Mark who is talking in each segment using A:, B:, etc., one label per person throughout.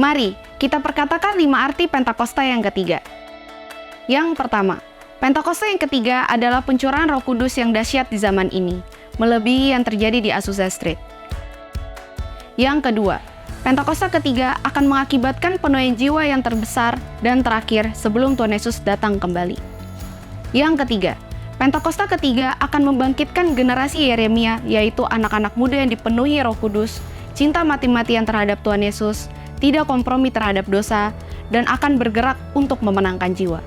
A: Mari kita perkatakan 5 arti Pentakosta yang ketiga. Yang pertama, Pentakosta yang ketiga adalah pencurahan Roh Kudus yang dahsyat di zaman ini, melebihi yang terjadi di Azusa Street. Yang kedua, Pentakosta ketiga akan mengakibatkan penuaian jiwa yang terbesar dan terakhir sebelum Tuhan Yesus datang kembali. Yang ketiga, Pentakosta ketiga akan membangkitkan generasi Yeremia, yaitu anak-anak muda yang dipenuhi Roh Kudus, cinta mati-matian terhadap Tuhan Yesus, tidak kompromi terhadap dosa, dan akan bergerak untuk memenangkan jiwa.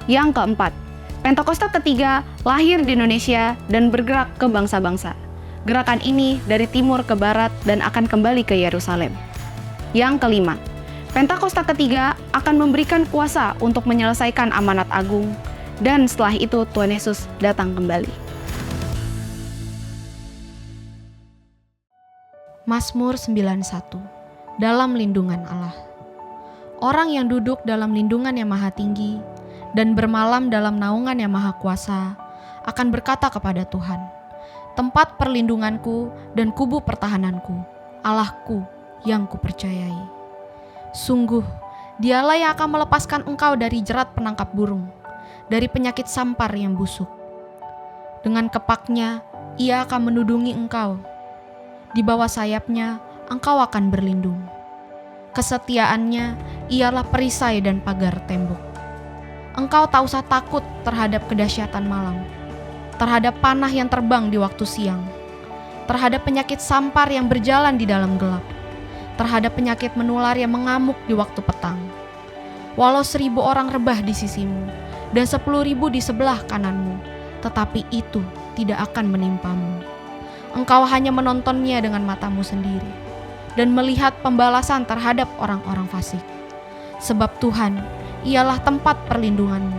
A: Yang keempat, Pentakosta ketiga lahir di Indonesia dan bergerak ke bangsa-bangsa. Gerakan ini dari timur ke barat dan akan kembali ke Yerusalem. Yang kelima, Pentakosta ketiga akan memberikan kuasa untuk menyelesaikan amanat agung, dan setelah itu Tuhan Yesus datang kembali.
B: Mazmur 91. Dalam lindungan Allah. Orang yang duduk dalam lindungan yang maha tinggi dan bermalam dalam naungan yang maha kuasa akan berkata kepada Tuhan, tempat perlindunganku dan kubu pertahananku, Allahku yang kupercayai. Sungguh, dialah yang akan melepaskan engkau dari jerat penangkap burung, dari penyakit sampar yang busuk. Dengan kepaknya, ia akan menudungi engkau. Di bawah sayapnya, engkau akan berlindung. Kesetiaannya ialah perisai dan pagar tembok. Engkau tak usah takut terhadap kedahsyatan malam, terhadap panah yang terbang di waktu siang, terhadap penyakit sampar yang berjalan di dalam gelap, terhadap penyakit menular yang mengamuk di waktu petang. Walau 1.000 orang rebah di sisimu, dan 10.000 di sebelah kananmu, tetapi itu tidak akan menimpamu. Engkau hanya menontonnya dengan matamu sendiri, dan melihat pembalasan terhadap orang-orang fasik. Sebab Tuhan ialah tempat perlindunganmu,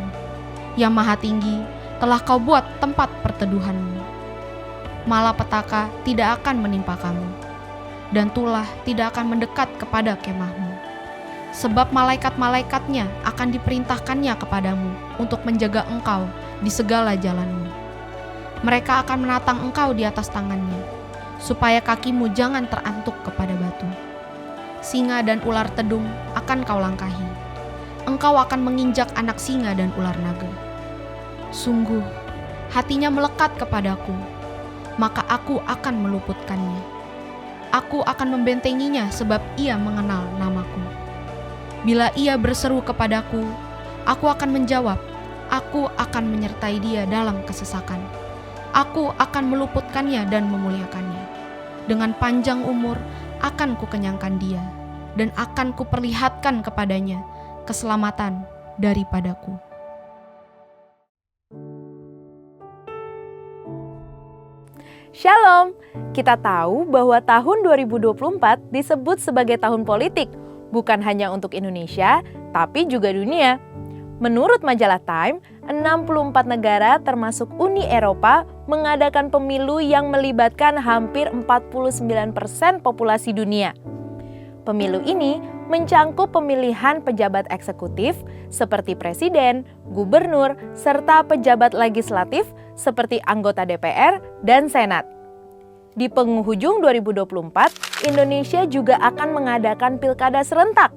B: yang maha tinggi telah kau buat tempat perteduhanmu. Malapetaka tidak akan menimpa kamu, dan tulah tidak akan mendekat kepada kemahmu. Sebab malaikat-malaikatnya akan diperintahkannya kepadamu untuk menjaga engkau di segala jalanmu. Mereka akan menatang engkau di atas tangannya, supaya kakimu jangan terantuk kepada batu. Singa dan ular tedung akan kau langkahi. Engkau akan menginjak anak singa dan ular naga. Sungguh, hatinya melekat kepadaku, maka aku akan meluputkannya. Aku akan membentenginya sebab ia mengenal namaku. Bila ia berseru kepadaku, aku akan menjawab. Aku akan menyertai dia dalam kesesakan. Aku akan meluputkannya dan memuliakannya. Dengan panjang umur akan kukenyangkan dia, dan akan kuperlihatkan kepadanya keselamatan daripadaku.
C: Shalom, kita tahu bahwa tahun 2024 disebut sebagai tahun politik, bukan hanya untuk Indonesia, tapi juga dunia. Menurut majalah Time, 64 negara termasuk Uni Eropa mengadakan pemilu yang melibatkan hampir 49% populasi dunia. Pemilu ini mencangkup pemilihan pejabat eksekutif seperti presiden, gubernur, serta pejabat legislatif seperti anggota DPR dan Senat. Di penghujung 2024, Indonesia juga akan mengadakan pilkada serentak.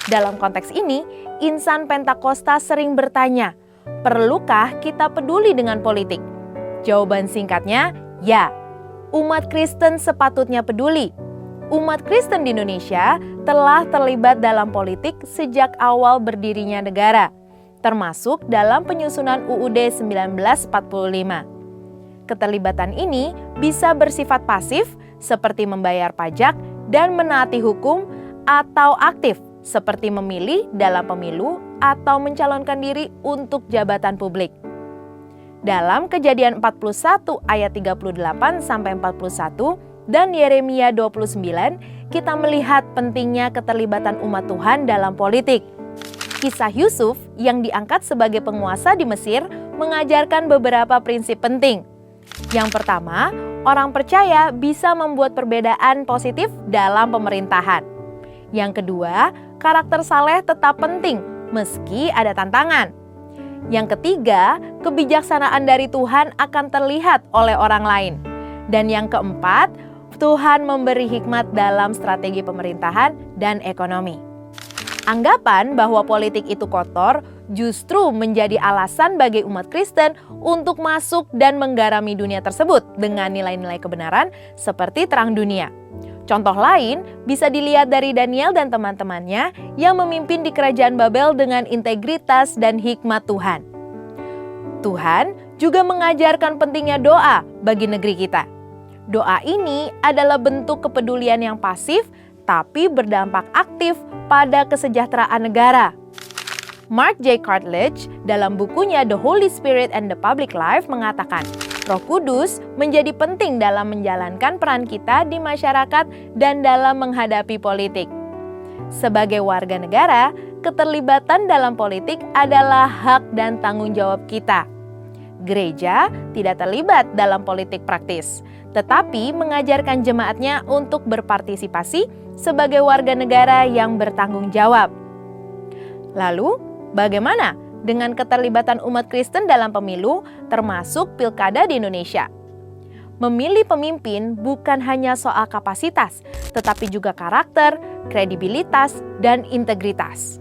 C: Dalam konteks ini, insan Pentakosta sering bertanya, perlukah kita peduli dengan politik? Jawaban singkatnya, ya. Umat Kristen sepatutnya peduli. Umat Kristen di Indonesia telah terlibat dalam politik sejak awal berdirinya negara, termasuk dalam penyusunan UUD 1945. Keterlibatan ini bisa bersifat pasif seperti membayar pajak dan menaati hukum, atau aktif seperti memilih dalam pemilu atau mencalonkan diri untuk jabatan publik. Dalam Kejadian 41 ayat 38 sampai 41 dan Yeremia 29, kita melihat pentingnya keterlibatan umat Tuhan dalam politik. Kisah Yusuf yang diangkat sebagai penguasa di Mesir mengajarkan beberapa prinsip penting. Yang pertama, orang percaya bisa membuat perbedaan positif dalam pemerintahan. Yang kedua, karakter saleh tetap penting meski ada tantangan. Yang ketiga, kebijaksanaan dari Tuhan akan terlihat oleh orang lain. Dan yang keempat, Tuhan memberi hikmat dalam strategi pemerintahan dan ekonomi. Anggapan bahwa politik itu kotor justru menjadi alasan bagi umat Kristen untuk masuk dan menggarami dunia tersebut dengan nilai-nilai kebenaran seperti terang dunia. Contoh lain bisa dilihat dari Daniel dan teman-temannya yang memimpin di kerajaan Babel dengan integritas dan hikmat Tuhan. Tuhan juga mengajarkan pentingnya doa bagi negeri kita. Doa ini adalah bentuk kepedulian yang pasif tapi berdampak aktif pada kesejahteraan negara. Mark J. Cartledge dalam bukunya The Holy Spirit and the Public Life mengatakan, Roh Kudus menjadi penting dalam menjalankan peran kita di masyarakat dan dalam menghadapi politik. Sebagai warga negara, keterlibatan dalam politik adalah hak dan tanggung jawab kita. Gereja tidak terlibat dalam politik praktis, tetapi mengajarkan jemaatnya untuk berpartisipasi sebagai warga negara yang bertanggung jawab. Lalu, bagaimana dengan keterlibatan umat Kristen dalam pemilu, termasuk pilkada di Indonesia? Memilih pemimpin bukan hanya soal kapasitas, tetapi juga karakter, kredibilitas, dan integritas.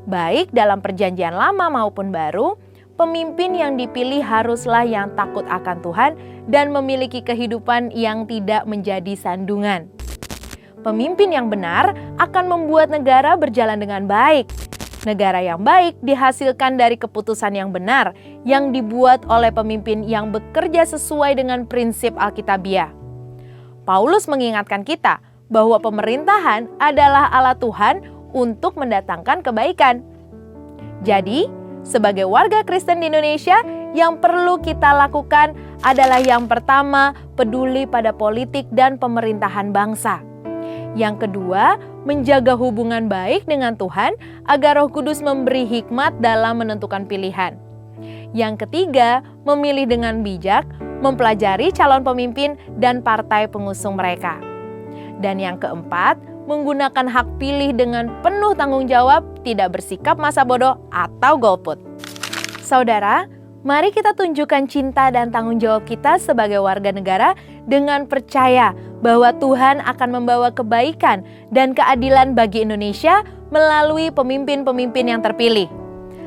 C: Baik dalam perjanjian lama maupun baru, pemimpin yang dipilih haruslah yang takut akan Tuhan dan memiliki kehidupan yang tidak menjadi sandungan. Pemimpin yang benar akan membuat negara berjalan dengan baik. Negara yang baik dihasilkan dari keputusan yang benar yang dibuat oleh pemimpin yang bekerja sesuai dengan prinsip Alkitabiah. Paulus mengingatkan kita bahwa pemerintahan adalah alat Tuhan untuk mendatangkan kebaikan. Jadi, sebagai warga Kristen di Indonesia, yang perlu kita lakukan adalah yang pertama, peduli pada politik dan pemerintahan bangsa. Yang kedua, menjaga hubungan baik dengan Tuhan agar Roh Kudus memberi hikmat dalam menentukan pilihan. Yang ketiga, memilih dengan bijak, mempelajari calon pemimpin dan partai pengusung mereka. Dan yang keempat, menggunakan hak pilih dengan penuh tanggung jawab, tidak bersikap masa bodoh atau golput. Saudara, mari kita tunjukkan cinta dan tanggung jawab kita sebagai warga negara dengan percaya bahwa Tuhan akan membawa kebaikan dan keadilan bagi Indonesia melalui pemimpin-pemimpin yang terpilih.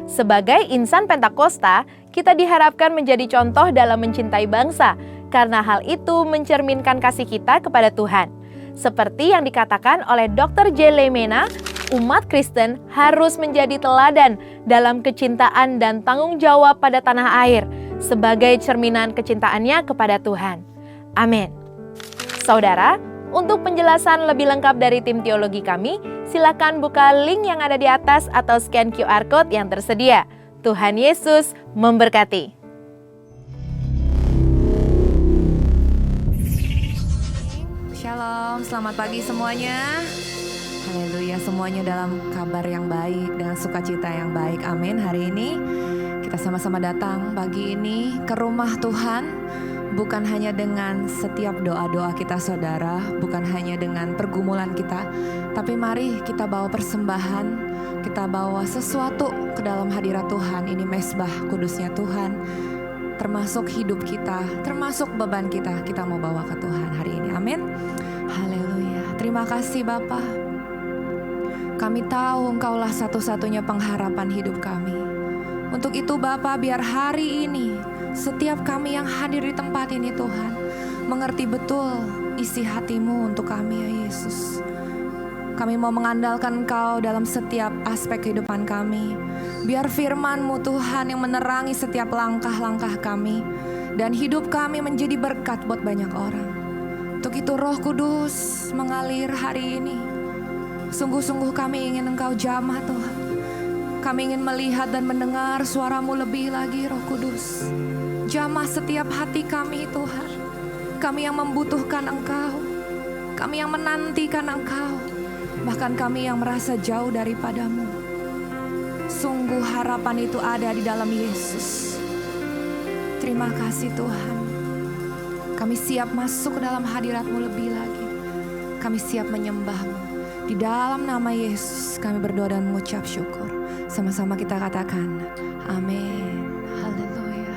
C: Sebagai insan Pentakosta, kita diharapkan menjadi contoh dalam mencintai bangsa, karena hal itu mencerminkan kasih kita kepada Tuhan. Seperti yang dikatakan oleh Dr. J. Lemena, umat Kristen harus menjadi teladan dalam kecintaan dan tanggung jawab pada tanah air sebagai cerminan kecintaannya kepada Tuhan. Amin. Saudara, untuk penjelasan lebih lengkap dari tim teologi kami, silakan buka link yang ada di atas atau scan QR Code yang tersedia. Tuhan Yesus memberkati.
D: Shalom, selamat pagi semuanya. Haleluya, semuanya dalam kabar yang baik, dengan sukacita yang baik. Amin. Hari ini kita sama-sama datang pagi ini ke rumah Tuhan. Bukan hanya dengan setiap doa-doa kita saudara, bukan hanya dengan pergumulan kita, tapi mari kita bawa persembahan, kita bawa sesuatu ke dalam hadirat Tuhan. Ini mezbah kudusnya Tuhan, termasuk hidup kita, termasuk beban kita mau bawa ke Tuhan hari ini. Amin. Haleluya. Terima kasih Bapa. Kami tahu Engkaulah satu-satunya pengharapan hidup kami. Untuk itu Bapa, biar hari ini setiap kami yang hadir di tempat ini Tuhan mengerti betul isi hati-Mu untuk kami ya Yesus. Kami mau mengandalkan Engkau dalam setiap aspek kehidupan kami. Biar firman-Mu Tuhan yang menerangi setiap langkah-langkah kami, dan hidup kami menjadi berkat buat banyak orang. Untuk itu Roh Kudus mengalir hari ini. Sungguh-sungguh kami ingin Engkau jamah Tuhan. Kami ingin melihat dan mendengar suara-Mu lebih lagi Roh Kudus. Jamah setiap hati kami Tuhan. Kami yang membutuhkan Engkau, kami yang menantikan Engkau, bahkan kami yang merasa jauh daripada-Mu. Sungguh harapan itu ada di dalam Yesus. Terima kasih Tuhan. Kami siap masuk ke dalam hadirat-Mu lebih lagi. Kami siap menyembah-Mu. Di dalam nama Yesus kami berdoa dan mengucap syukur. Sama-sama kita katakan, amin. Haleluya.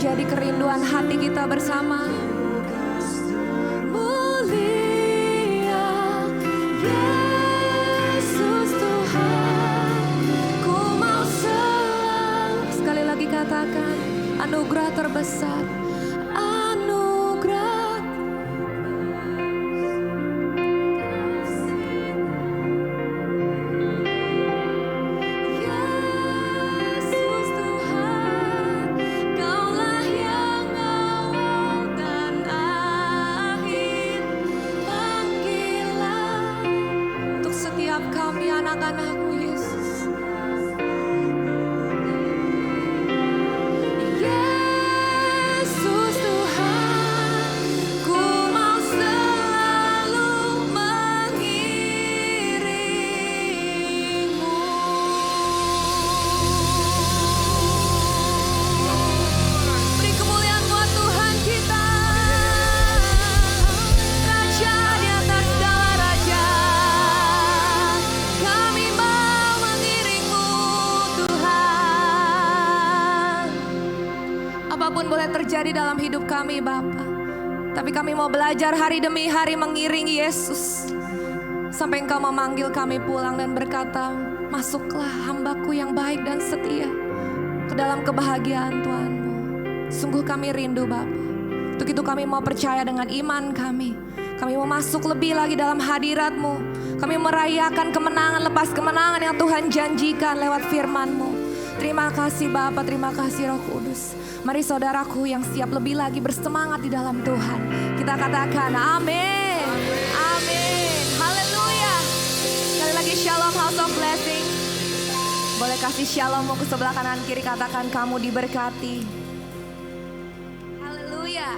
D: menjadi kerinduan hati kita bersama. Mulia Yesus Tuhan, ku mau selalu. Sekali lagi katakan, anugerah terbesar, anugerah. Yesus Tuhan, Kaulah yang awal dan akhir. Panggillah untuk setiap kami anak-anak-Mu, Yesus. Yesus Tuhan, ku mau selalu mengiring-Mu. Beri kemuliaan buat Tuhan kita, Raja di atas segala raja. Kami mau mengiring-Mu, Tuhan. Apapun boleh terjadi dalam hidup kami, Bapa, tapi kami mau belajar hari demi hari mengiringi Yesus sampai Engkau memanggil kami pulang dan berkata, masuklah hambaku yang baik dan setia ke dalam kebahagiaan Tuhan-Mu. Sungguh kami rindu, Bapa. Untuk itu kami mau percaya dengan iman kami. Kami mau masuk lebih lagi dalam hadirat-Mu. Kami merayakan kemenangan lepas kemenangan yang Tuhan janjikan lewat firman-Mu. Terima kasih Bapa, terima kasih Roh Kudus. Mari saudaraku yang siap lebih lagi bersemangat di dalam Tuhan, kita katakan amin. Amin. Haleluya. Sekali lagi shalom, house of blessing. Boleh kasih shalommu ke sebelah kanan kiri, katakan kamu diberkati. Haleluya.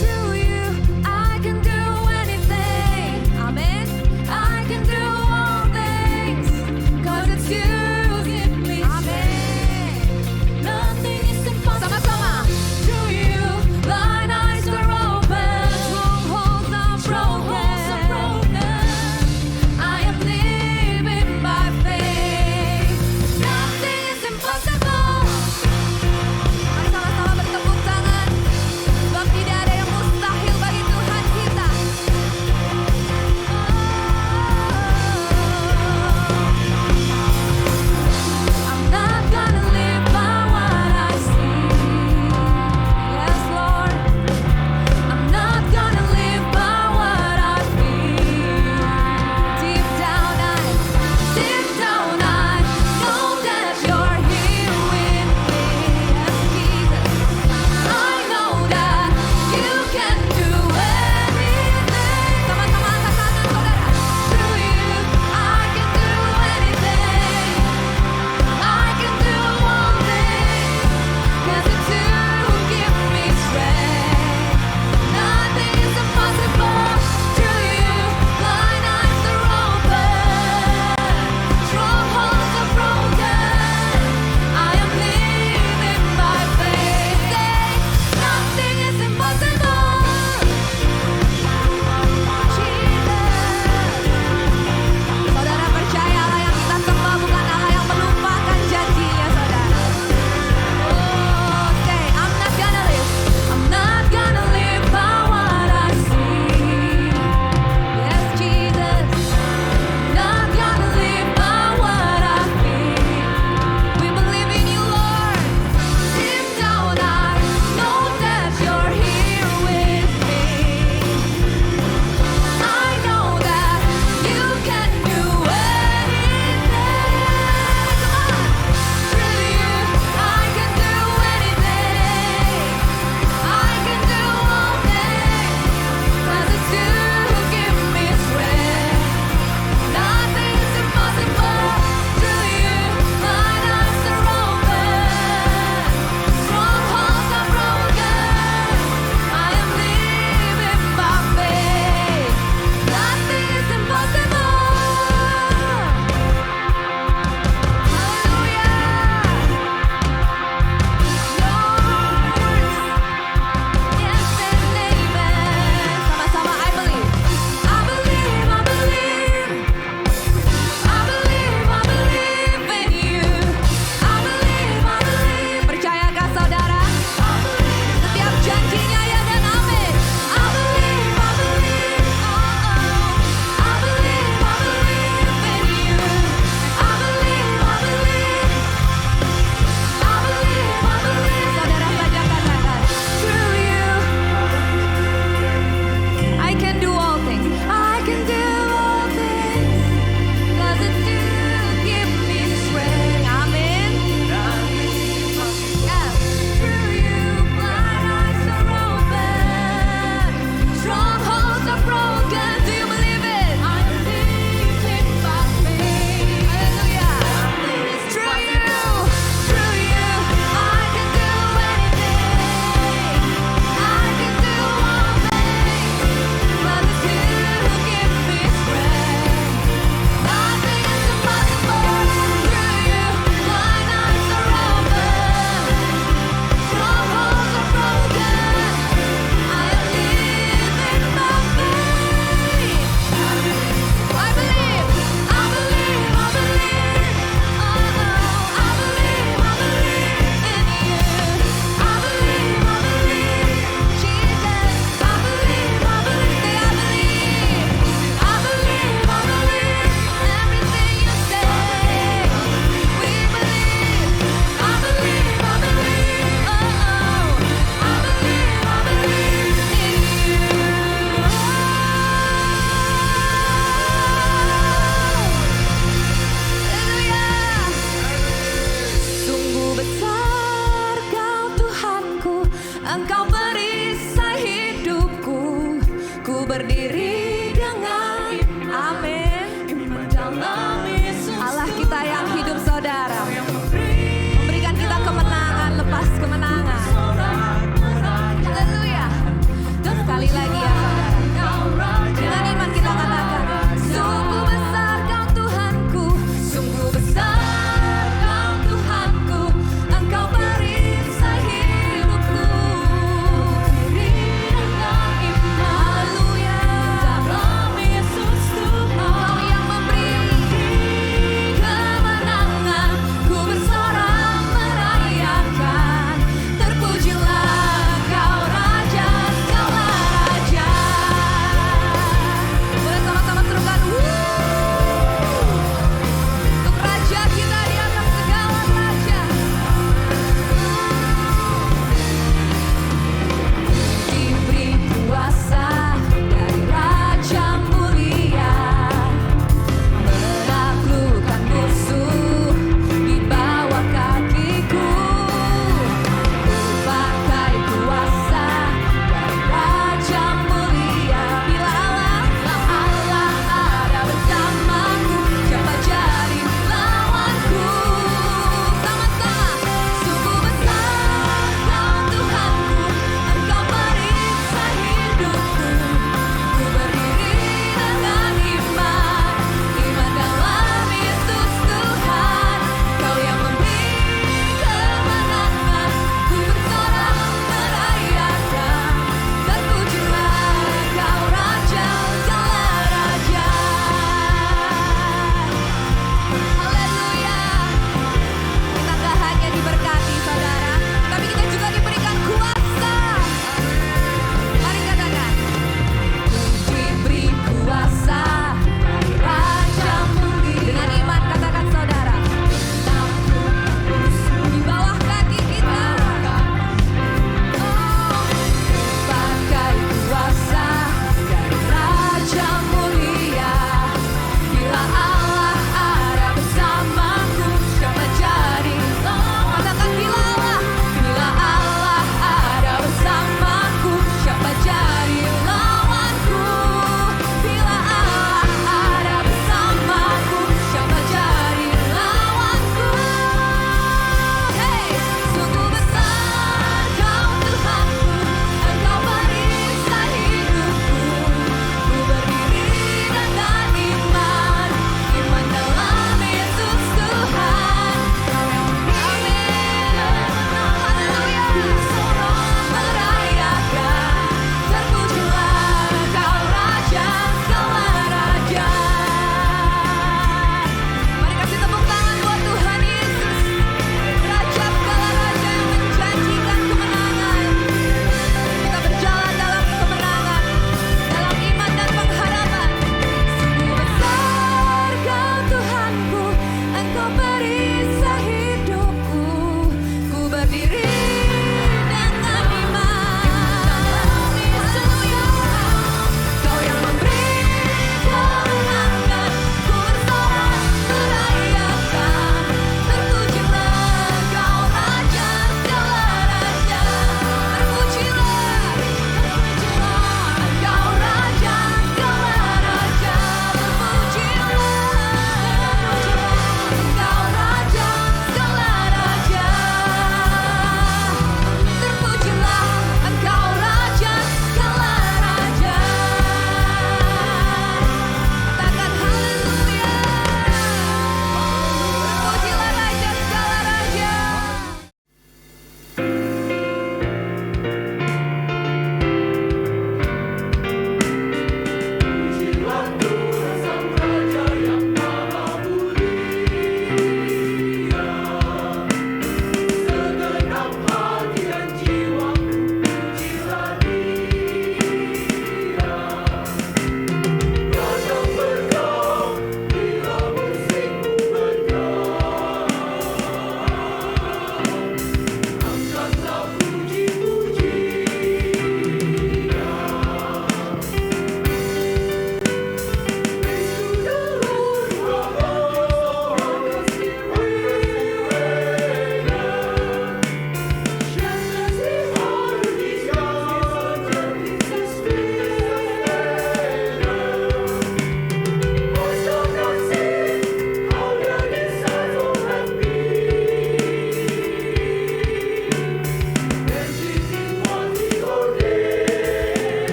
D: Through you, I can do anything. Amen. I can do all things, 'cause it's you who give me strength. Nothing is impossible. Sama-sama. Through you, blind eyes are open, strongholds are broken. I am living by faith. Nothing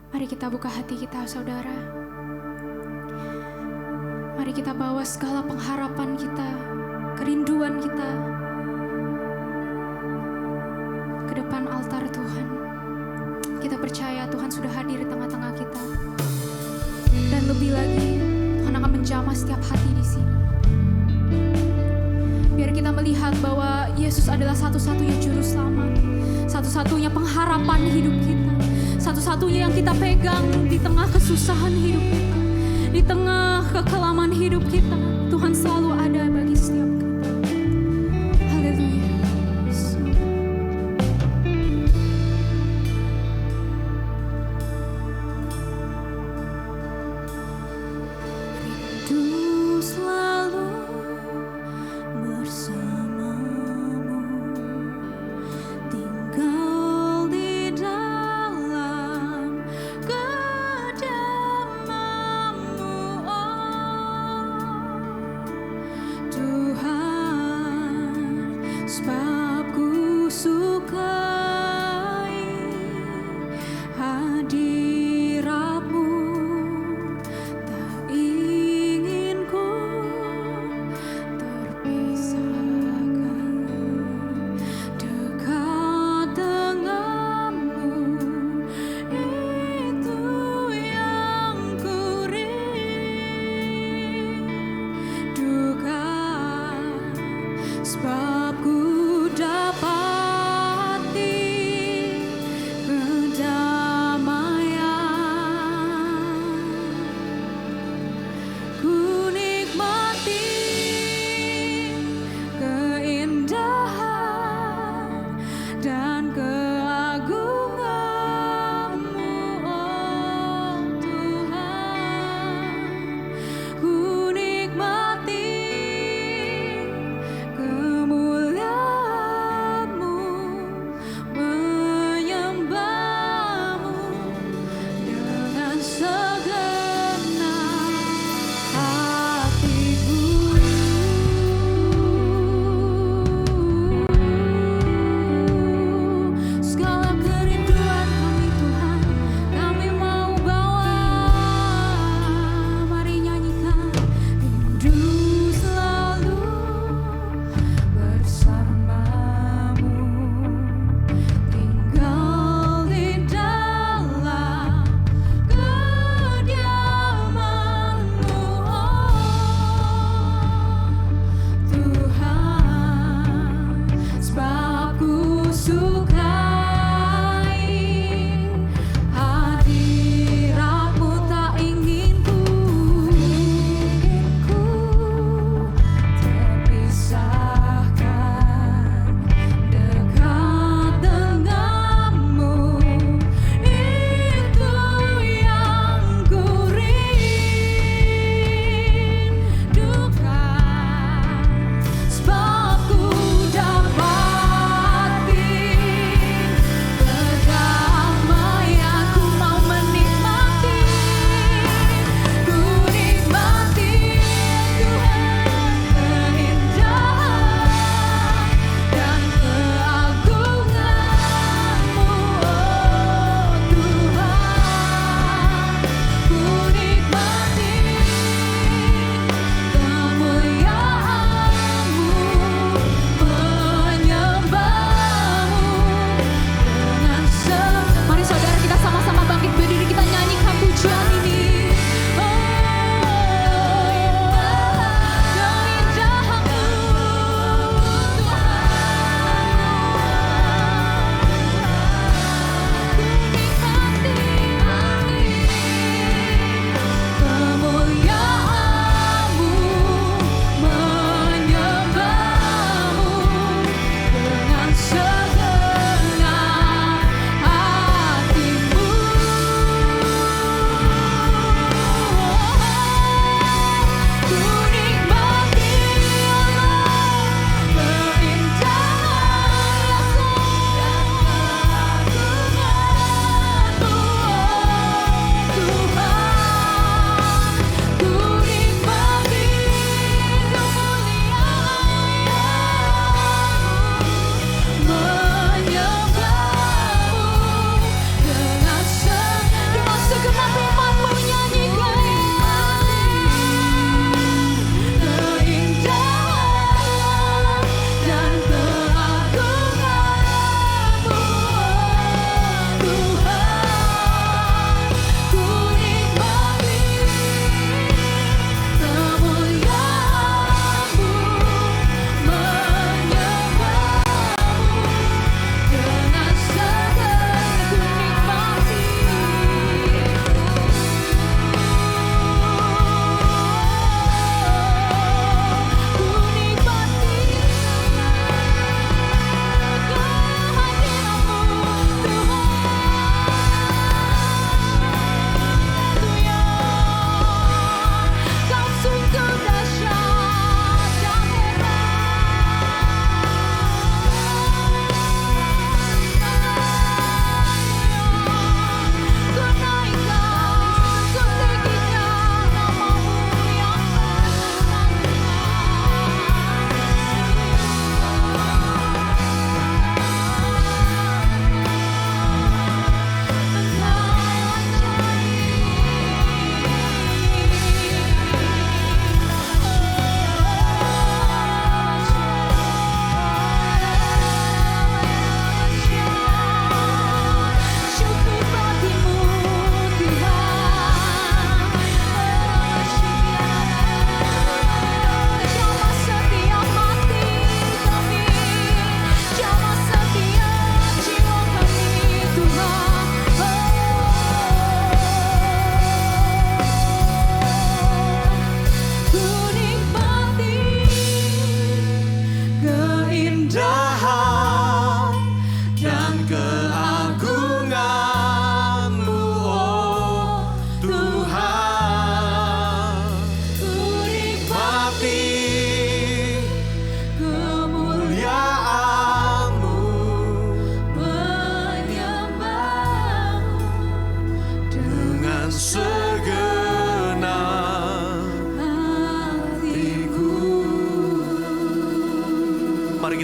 E: Mari kita buka hati kita, saudara. Mari kita bawa segala pengharapan kita, kerinduan kita ke depan altar Tuhan. Kita percaya Tuhan sudah hadir di tengah-tengah kita. Dan lebih lagi, Tuhan akan menjamah setiap hati di sini. Biar kita melihat bahwa Yesus adalah satu-satunya juru selamat, satu-satunya pengharapan hidup kita, satu-satunya yang kita pegang di tengah kesusahan hidup kita, di tengah kekelaman hidup kita. Tuhan selalu ada bagi setiap kita. Haleluya. Rindu selalu bersamamu, tinggal di dalam kediaman-Mu, oh Tuhan.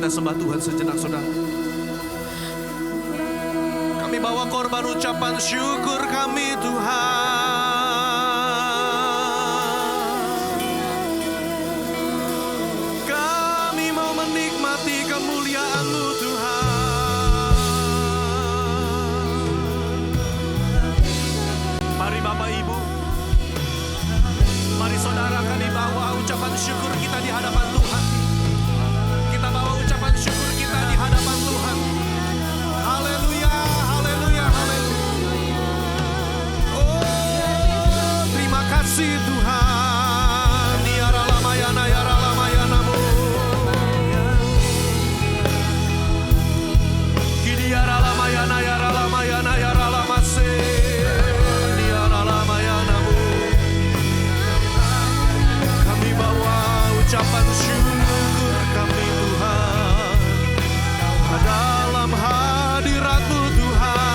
F: kita sembah Tuhan sejenak, saudara. Kami bawa korban ucapan syukur kami, Tuhan. Kami mau menikmati kemuliaan-Mu, Tuhan. Mari Bapak Ibu, mari saudara, kami bawa ucapan syukur kita di hadapan Tuhan. Kita bawa ucapan syukur kita di hadapan Tuhan. Haleluya, haleluya, haleluya. Oh, terima kasih Tuhan. Yara lamayana, yara lamayanamu. Kini yara lamayana, yara lamayana, yara lamase. Yara lamayanamu. Kami bawa ucapan syukur kami, Tuhan, dalam hadirat-Mu, Tuhan.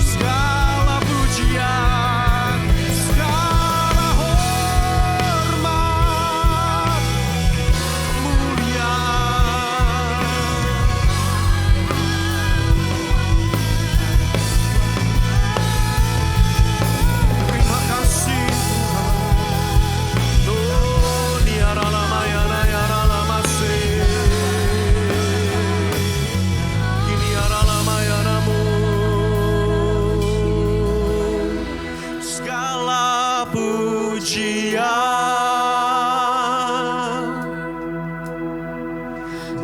F: Segala pujian, segala hormat, kemuliaan. Terima kasih Tuhan. Oh, niara lamayana, yara lamase. Kini yara lamayanamu. Segala pujian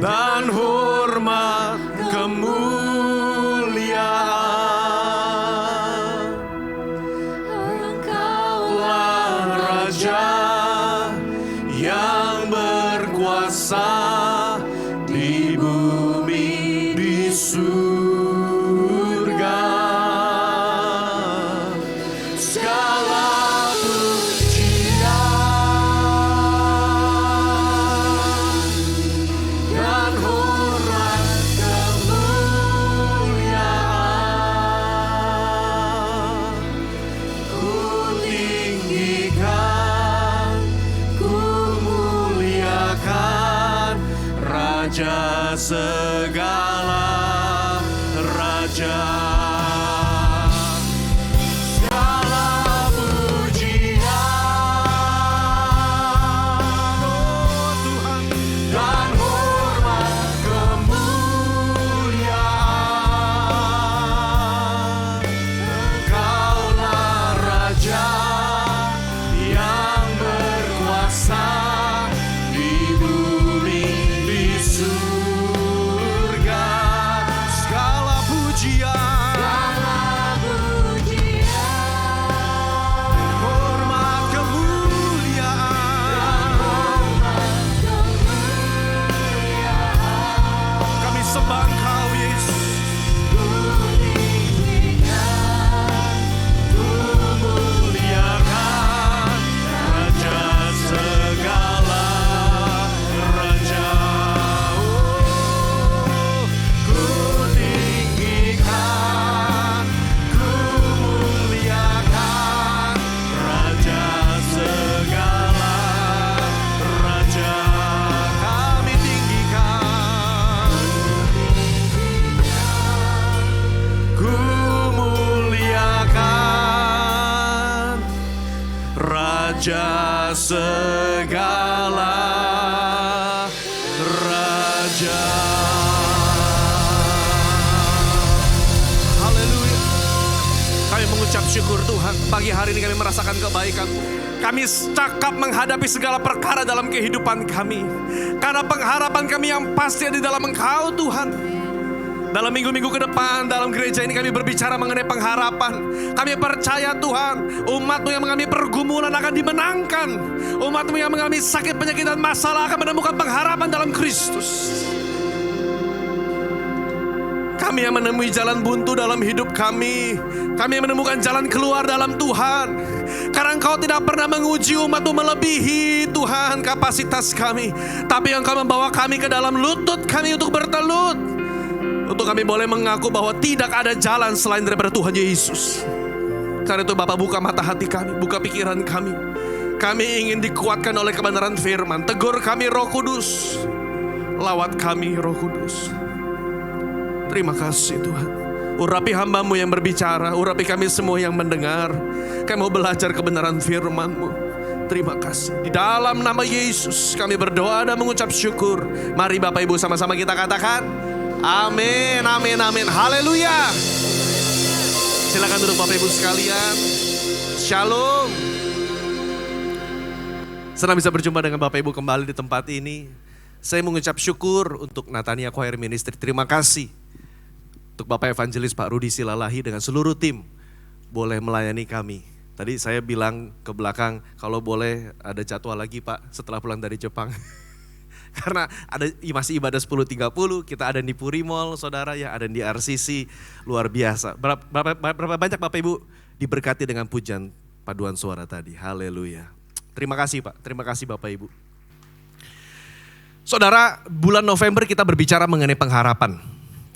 F: dan hormat kemuliaan. Engkaulah Raja yang berkuasa di bumi, di surga. Segala pujian dan hormat kemuliaan. Ku tinggikan, ku muliakan Raja segala raja. Segala pujian, oh Tuhan, dan hormat kemuliaan. Engkaulah Raja yang berkuasa di bumi, di surga. Segala pujian, hormat kemuliaan. Kami sembah Engkau, Yesus. Ku muliakan Raja segala raja. Oh, ku tinggikan, ku muliakan Raja segala raja. Kami tinggikan, ku muliakan Raja segala raja. Haleluya. Kami mengucap syukur Tuhan. Pagi hari ini kami merasakan kebaikan-Mu. Kami cakap menghadapi segala perkara dalam kehidupan kami. Karena pengharapan kami yang pasti ada di dalam Engkau, Tuhan. Dalam minggu-minggu ke depan, dalam gereja ini kami berbicara mengenai pengharapan. Kami percaya Tuhan, umat-Mu yang mengalami pergumulan akan dimenangkan. Umat-Mu yang mengalami sakit, penyakit, dan masalah akan menemukan pengharapan dalam Kristus. Kami yang menemui jalan buntu dalam hidup kami. Kami yang menemukan jalan keluar dalam Tuhan. Karena Engkau tidak pernah menguji umat-Mu melebihi Tuhan kapasitas kami. Tapi Engkau membawa kami ke dalam lutut kami untuk bertelut. Untuk kami boleh mengaku bahwa tidak ada jalan selain daripada Tuhan Yesus. Karena itu Bapak buka mata hati kami, buka pikiran kami. Kami ingin dikuatkan oleh kebenaran firman. Tegur kami Roh Kudus. Lawat kami Roh Kudus. Terima kasih Tuhan. Urapi hamba-Mu yang berbicara. Urapi kami semua yang mendengar. Kami mau belajar kebenaran firman-Mu. Terima kasih. Di dalam nama Yesus kami berdoa dan mengucap syukur. Mari Bapak Ibu sama-sama kita katakan. Amin, amin, amin. Haleluya. Silakan duduk Bapak Ibu sekalian. Shalom. Senang bisa berjumpa dengan Bapak Ibu kembali di tempat ini. Saya mengucap syukur untuk Natania Choir Ministry. Terima kasih untuk Bapak Evangelis Pak Rudi Silalahi dengan seluruh tim boleh melayani kami. Tadi saya bilang ke belakang kalau boleh ada jadwal lagi Pak setelah pulang dari Jepang. Karena masih ibadah 10.30, kita ada di Puri Mall saudara ya, ada di RCC, luar biasa. Berapa banyak Bapak Ibu diberkati dengan pujian paduan suara tadi, haleluya. Terima kasih Pak, terima kasih Bapak Ibu. Saudara, bulan November kita berbicara mengenai pengharapan.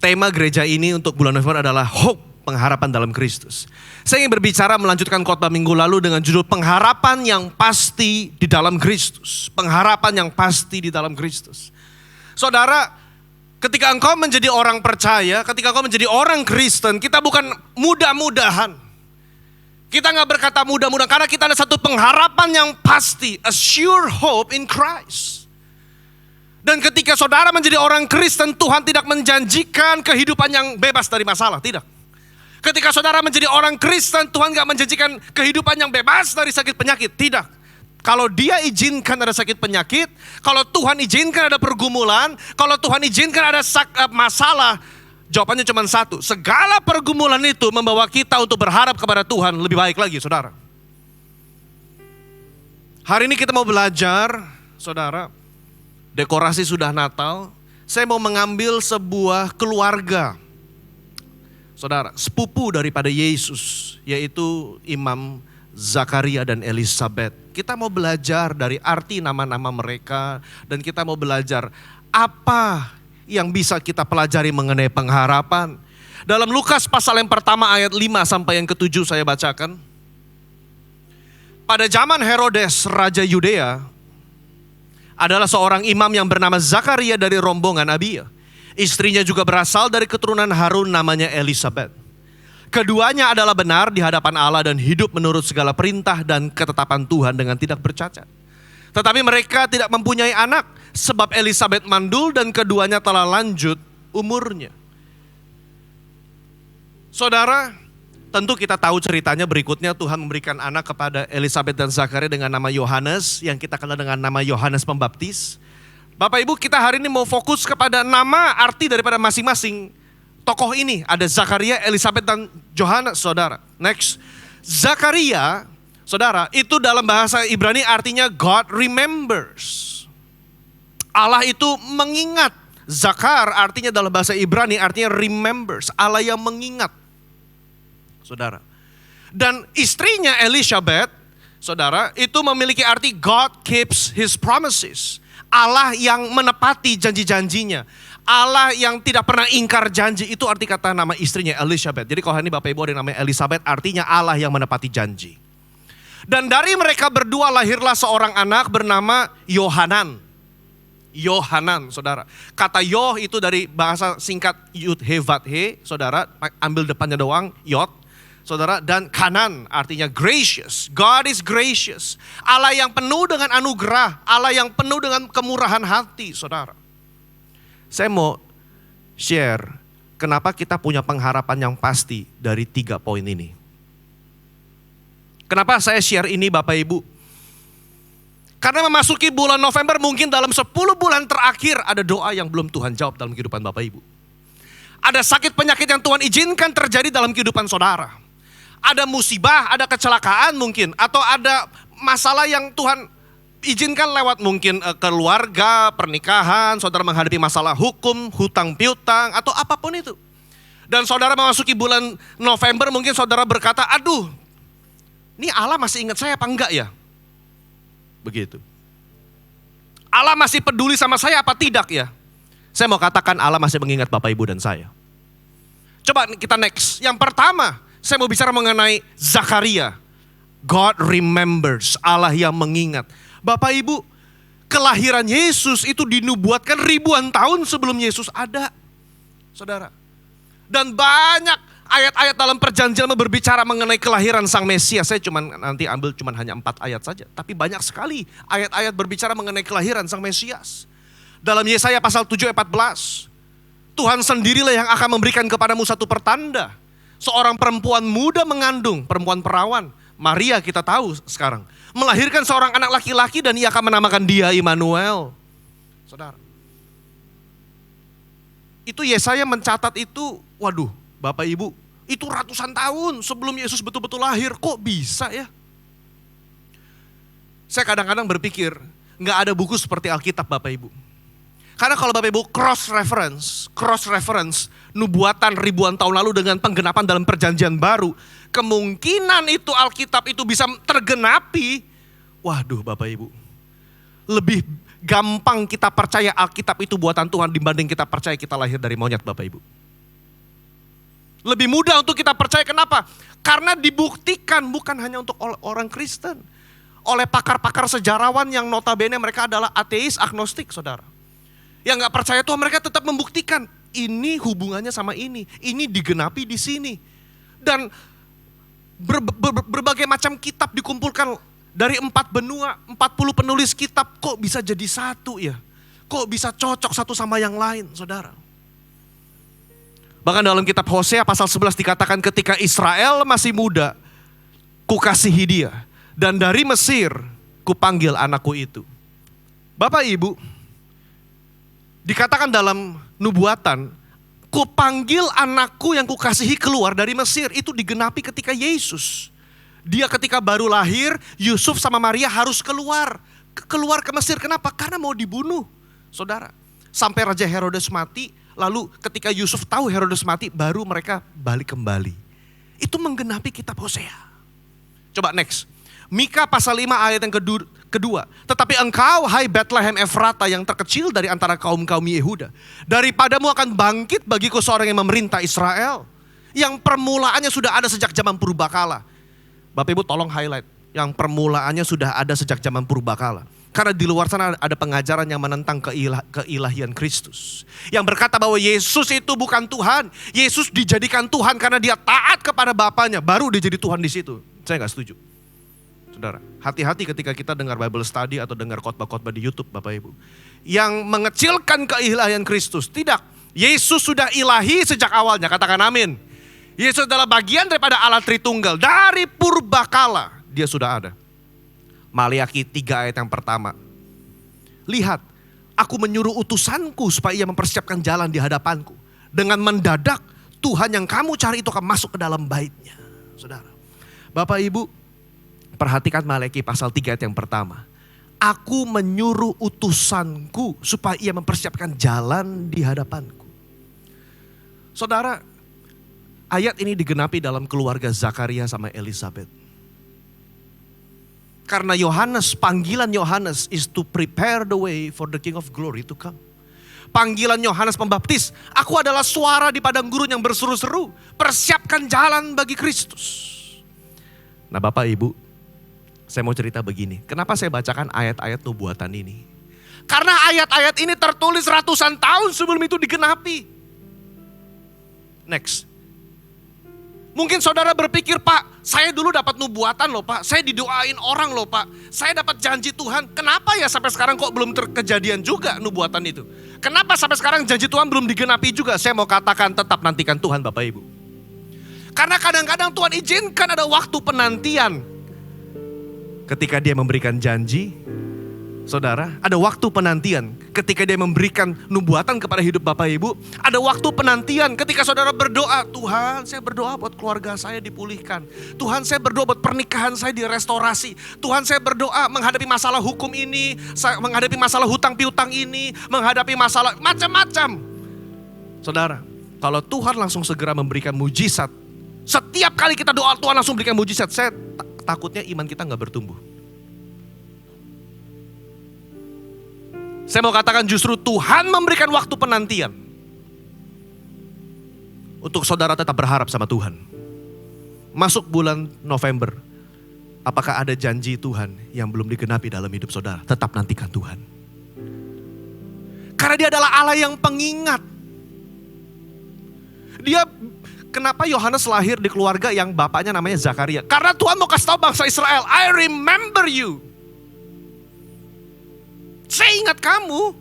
F: Tema gereja ini untuk bulan November adalah hope, pengharapan dalam Kristus. Saya ingin berbicara melanjutkan khotbah minggu lalu dengan judul pengharapan yang pasti di dalam Kristus. Pengharapan yang pasti di dalam Kristus. Saudara, ketika engkau menjadi orang percaya, ketika engkau menjadi orang Kristen, kita bukan mudah-mudahan. Kita gak berkata mudah-mudahan karena kita ada satu pengharapan yang pasti. A sure hope in Christ. Dan ketika saudara menjadi orang Kristen, Tuhan tidak menjanjikan kehidupan yang bebas dari masalah, tidak. Ketika saudara menjadi orang Kristen, Tuhan gak menjanjikan kehidupan yang bebas dari sakit penyakit, tidak. Kalau Dia izinkan ada sakit penyakit, kalau Tuhan izinkan ada pergumulan, kalau Tuhan izinkan ada masalah, jawabannya cuma satu. Segala pergumulan itu membawa kita untuk berharap kepada Tuhan lebih baik lagi, saudara. Hari ini kita mau belajar, saudara. Dekorasi sudah Natal. Saya mau mengambil sebuah keluarga, saudara, sepupu daripada Yesus, yaitu Imam Zakaria dan Elisabeth. Kita mau belajar dari arti nama-nama mereka, dan kita mau belajar apa yang bisa kita pelajari mengenai pengharapan. Dalam Lukas pasal yang pertama ayat 5 sampai yang ke-7 saya bacakan. Pada zaman Herodes Raja Yudea, adalah seorang imam yang bernama Zakaria dari rombongan Abia. Istrinya juga berasal dari keturunan Harun namanya Elisabeth. Keduanya adalah benar di hadapan Allah dan hidup menurut segala perintah dan ketetapan Tuhan dengan tidak bercacat. Tetapi mereka tidak mempunyai anak sebab Elisabeth mandul dan keduanya telah lanjut umurnya. Saudara, tentu kita tahu ceritanya berikutnya Tuhan memberikan anak kepada Elisabeth dan Zakaria dengan nama Yohanes yang kita kenal dengan nama Yohanes Pembaptis. Bapak Ibu, kita hari ini mau fokus kepada nama arti daripada masing-masing tokoh ini. Ada Zakaria, Elisabeth dan Yohanes, saudara. Next, Zakaria, saudara, itu dalam bahasa Ibrani artinya God remembers. Allah itu mengingat. Zakar artinya dalam bahasa Ibrani artinya remembers. Allah yang mengingat. Saudara. Dan istrinya Elisabeth, saudara, itu memiliki arti God keeps His promises. Allah yang menepati janji-janjinya. Allah yang tidak pernah ingkar janji, itu arti kata nama istrinya Elisabeth. Jadi kalau hari ini Bapak Ibu ada yang namanya Elisabeth, artinya Allah yang menepati janji. Dan dari mereka berdua lahirlah seorang anak bernama Yohanan. Yohanan, saudara. Kata Yoh itu dari bahasa singkat Yud He Vat He, saudara. Ambil depannya doang, Yod. Saudara, dan Kanan artinya gracious. God is gracious. Allah yang penuh dengan anugerah. Allah yang penuh dengan kemurahan hati, saudara. Saya mau share kenapa kita punya pengharapan yang pasti dari 3 poin ini. Kenapa saya share ini Bapak Ibu? Karena memasuki bulan November mungkin dalam 10 bulan terakhir ada doa yang belum Tuhan jawab dalam kehidupan Bapak Ibu. Ada sakit penyakit yang Tuhan izinkan terjadi dalam kehidupan saudara. Ada musibah, ada kecelakaan mungkin. Atau ada masalah yang Tuhan izinkan lewat mungkin keluarga, pernikahan, saudara menghadapi masalah hukum, hutang piutang, atau apapun itu. Dan saudara memasuki bulan November mungkin saudara berkata, aduh, ini Allah masih ingat saya apa enggak ya? Begitu. Allah masih peduli sama saya apa tidak ya? Saya mau katakan Allah masih mengingat Bapak Ibu dan saya. Coba kita next. Yang pertama, saya mau bicara mengenai Zakaria. God remembers, Allah yang mengingat. Bapak Ibu, kelahiran Yesus itu dinubuatkan ribuan tahun sebelum Yesus ada. Saudara. Dan banyak ayat-ayat dalam perjanjian berbicara mengenai kelahiran Sang Mesias. Saya nanti ambil hanya 4 ayat saja. Tapi banyak sekali ayat-ayat berbicara mengenai kelahiran Sang Mesias. Dalam Yesaya pasal 7 ayat 14. Tuhan sendirilah yang akan memberikan kepadamu satu pertanda. Seorang perempuan muda mengandung, perempuan perawan. Maria kita tahu sekarang. Melahirkan seorang anak laki-laki dan ia akan menamakan dia Immanuel. Saudara. Itu Yesaya mencatat itu, waduh Bapak Ibu, itu ratusan tahun sebelum Yesus betul-betul lahir. Kok bisa ya? Saya kadang-kadang berpikir, gak ada buku seperti Alkitab Bapak Ibu. Karena kalau Bapak Ibu cross reference nubuatan ribuan tahun lalu dengan penggenapan dalam perjanjian baru, kemungkinan itu Alkitab itu bisa tergenapi. Waduh Bapak Ibu, lebih gampang kita percaya Alkitab itu buatan Tuhan dibanding kita percaya kita lahir dari monyet Bapak Ibu. Lebih mudah untuk kita percaya, kenapa? Karena dibuktikan bukan hanya untuk orang Kristen. Oleh pakar-pakar sejarawan yang notabene mereka adalah ateis, agnostik saudara. Yang gak percaya Tuhan, mereka tetap membuktikan ini hubungannya sama ini digenapi di sini. Dan berbagai macam kitab dikumpulkan dari 4 benua, 40 penulis kitab, kok bisa jadi satu ya? Kok bisa cocok satu sama yang lain saudara? Bahkan dalam kitab Hosea pasal 11 dikatakan ketika Israel masih muda, kukasihi dia. Dan dari Mesir, kupanggil anakku itu. Bapak Ibu, dikatakan dalam nubuatan, kupanggil anakku yang kukasihi keluar dari Mesir. Itu digenapi ketika Yesus. Dia ketika baru lahir, Yusuf sama Maria harus keluar ke Mesir. Kenapa? Karena mau dibunuh, saudara. Sampai Raja Herodes mati, lalu ketika Yusuf tahu Herodes mati, baru mereka balik kembali. Itu menggenapi kitab Hosea. Coba next. Mika pasal 5 ayat yang kedua. Tetapi engkau, hai Bethlehem Efrata yang terkecil dari antara kaum-kaum Yehuda, daripadamu akan bangkit bagiku seorang yang memerintah Israel, yang permulaannya sudah ada sejak zaman purbakala. Bapak Ibu tolong highlight, yang permulaannya sudah ada sejak zaman purbakala. Karena di luar sana ada pengajaran yang menentang keilahian Kristus. Yang berkata bahwa Yesus itu bukan Tuhan. Yesus dijadikan Tuhan karena dia taat kepada Bapaknya. Baru dia jadi Tuhan di situ. Saya gak setuju. Saudara, hati-hati ketika kita dengar Bible study atau dengar khotbah-khotbah di YouTube Bapak Ibu. Yang mengecilkan keilahian Kristus. Tidak, Yesus sudah ilahi sejak awalnya, katakan amin. Yesus adalah bagian daripada Allah Tritunggal. Dari purbakala dia sudah ada. Maliaki 3 ayat yang pertama. Lihat, aku menyuruh utusanku supaya ia mempersiapkan jalan di hadapanku. Dengan mendadak Tuhan yang kamu cari itu akan masuk ke dalam baitnya. Saudara, Bapak Ibu, perhatikan Maliaki pasal 3 ayat yang pertama. Aku menyuruh utusanku supaya ia mempersiapkan jalan di hadapanku. Saudara, ayat ini digenapi dalam keluarga Zakaria sama Elizabeth. Karena Yohanes, panggilan Yohanes is to prepare the way for the King of Glory to come. Panggilan Yohanes Pembaptis, aku adalah suara di padang gurun yang berseru-seru, persiapkan jalan bagi Kristus. Nah Bapak Ibu, saya mau cerita begini, kenapa saya bacakan ayat-ayat nubuatan ini? Karena ayat-ayat ini tertulis ratusan tahun sebelum itu digenapi. Next. Mungkin saudara berpikir, Pak, saya dulu dapat nubuatan loh Pak, saya didoain orang loh Pak, saya dapat janji Tuhan. Kenapa ya sampai sekarang kok belum terkejadian juga nubuatan itu? Kenapa sampai sekarang janji Tuhan belum digenapi juga? Saya mau katakan tetap nantikan Tuhan Bapak Ibu. Karena kadang-kadang Tuhan izinkan ada waktu penantian. Ketika dia memberikan janji, saudara, ada waktu penantian. Ketika dia memberikan nubuatan kepada hidup Bapak Ibu, ada waktu penantian. Ketika saudara berdoa, Tuhan saya berdoa buat keluarga saya dipulihkan. Tuhan saya berdoa buat pernikahan saya direstorasi. Tuhan saya berdoa menghadapi masalah hukum ini, menghadapi masalah hutang piutang ini, menghadapi masalah macam-macam. Saudara, kalau Tuhan langsung segera memberikan mujizat, setiap kali kita doa Tuhan langsung berikan mujizat, saya takutnya iman kita gak bertumbuh. Saya mau katakan justru Tuhan memberikan waktu penantian untuk saudara tetap berharap sama Tuhan. Masuk bulan November, Apakah ada janji Tuhan yang belum digenapi dalam hidup saudara? Tetap nantikan Tuhan. Karena dia adalah Allah yang pengingat. Kenapa Yohanes lahir di keluarga yang bapaknya namanya Zakaria? Karena Tuhan mau kasih tahu bangsa Israel, I remember you. Saya ingat kamu.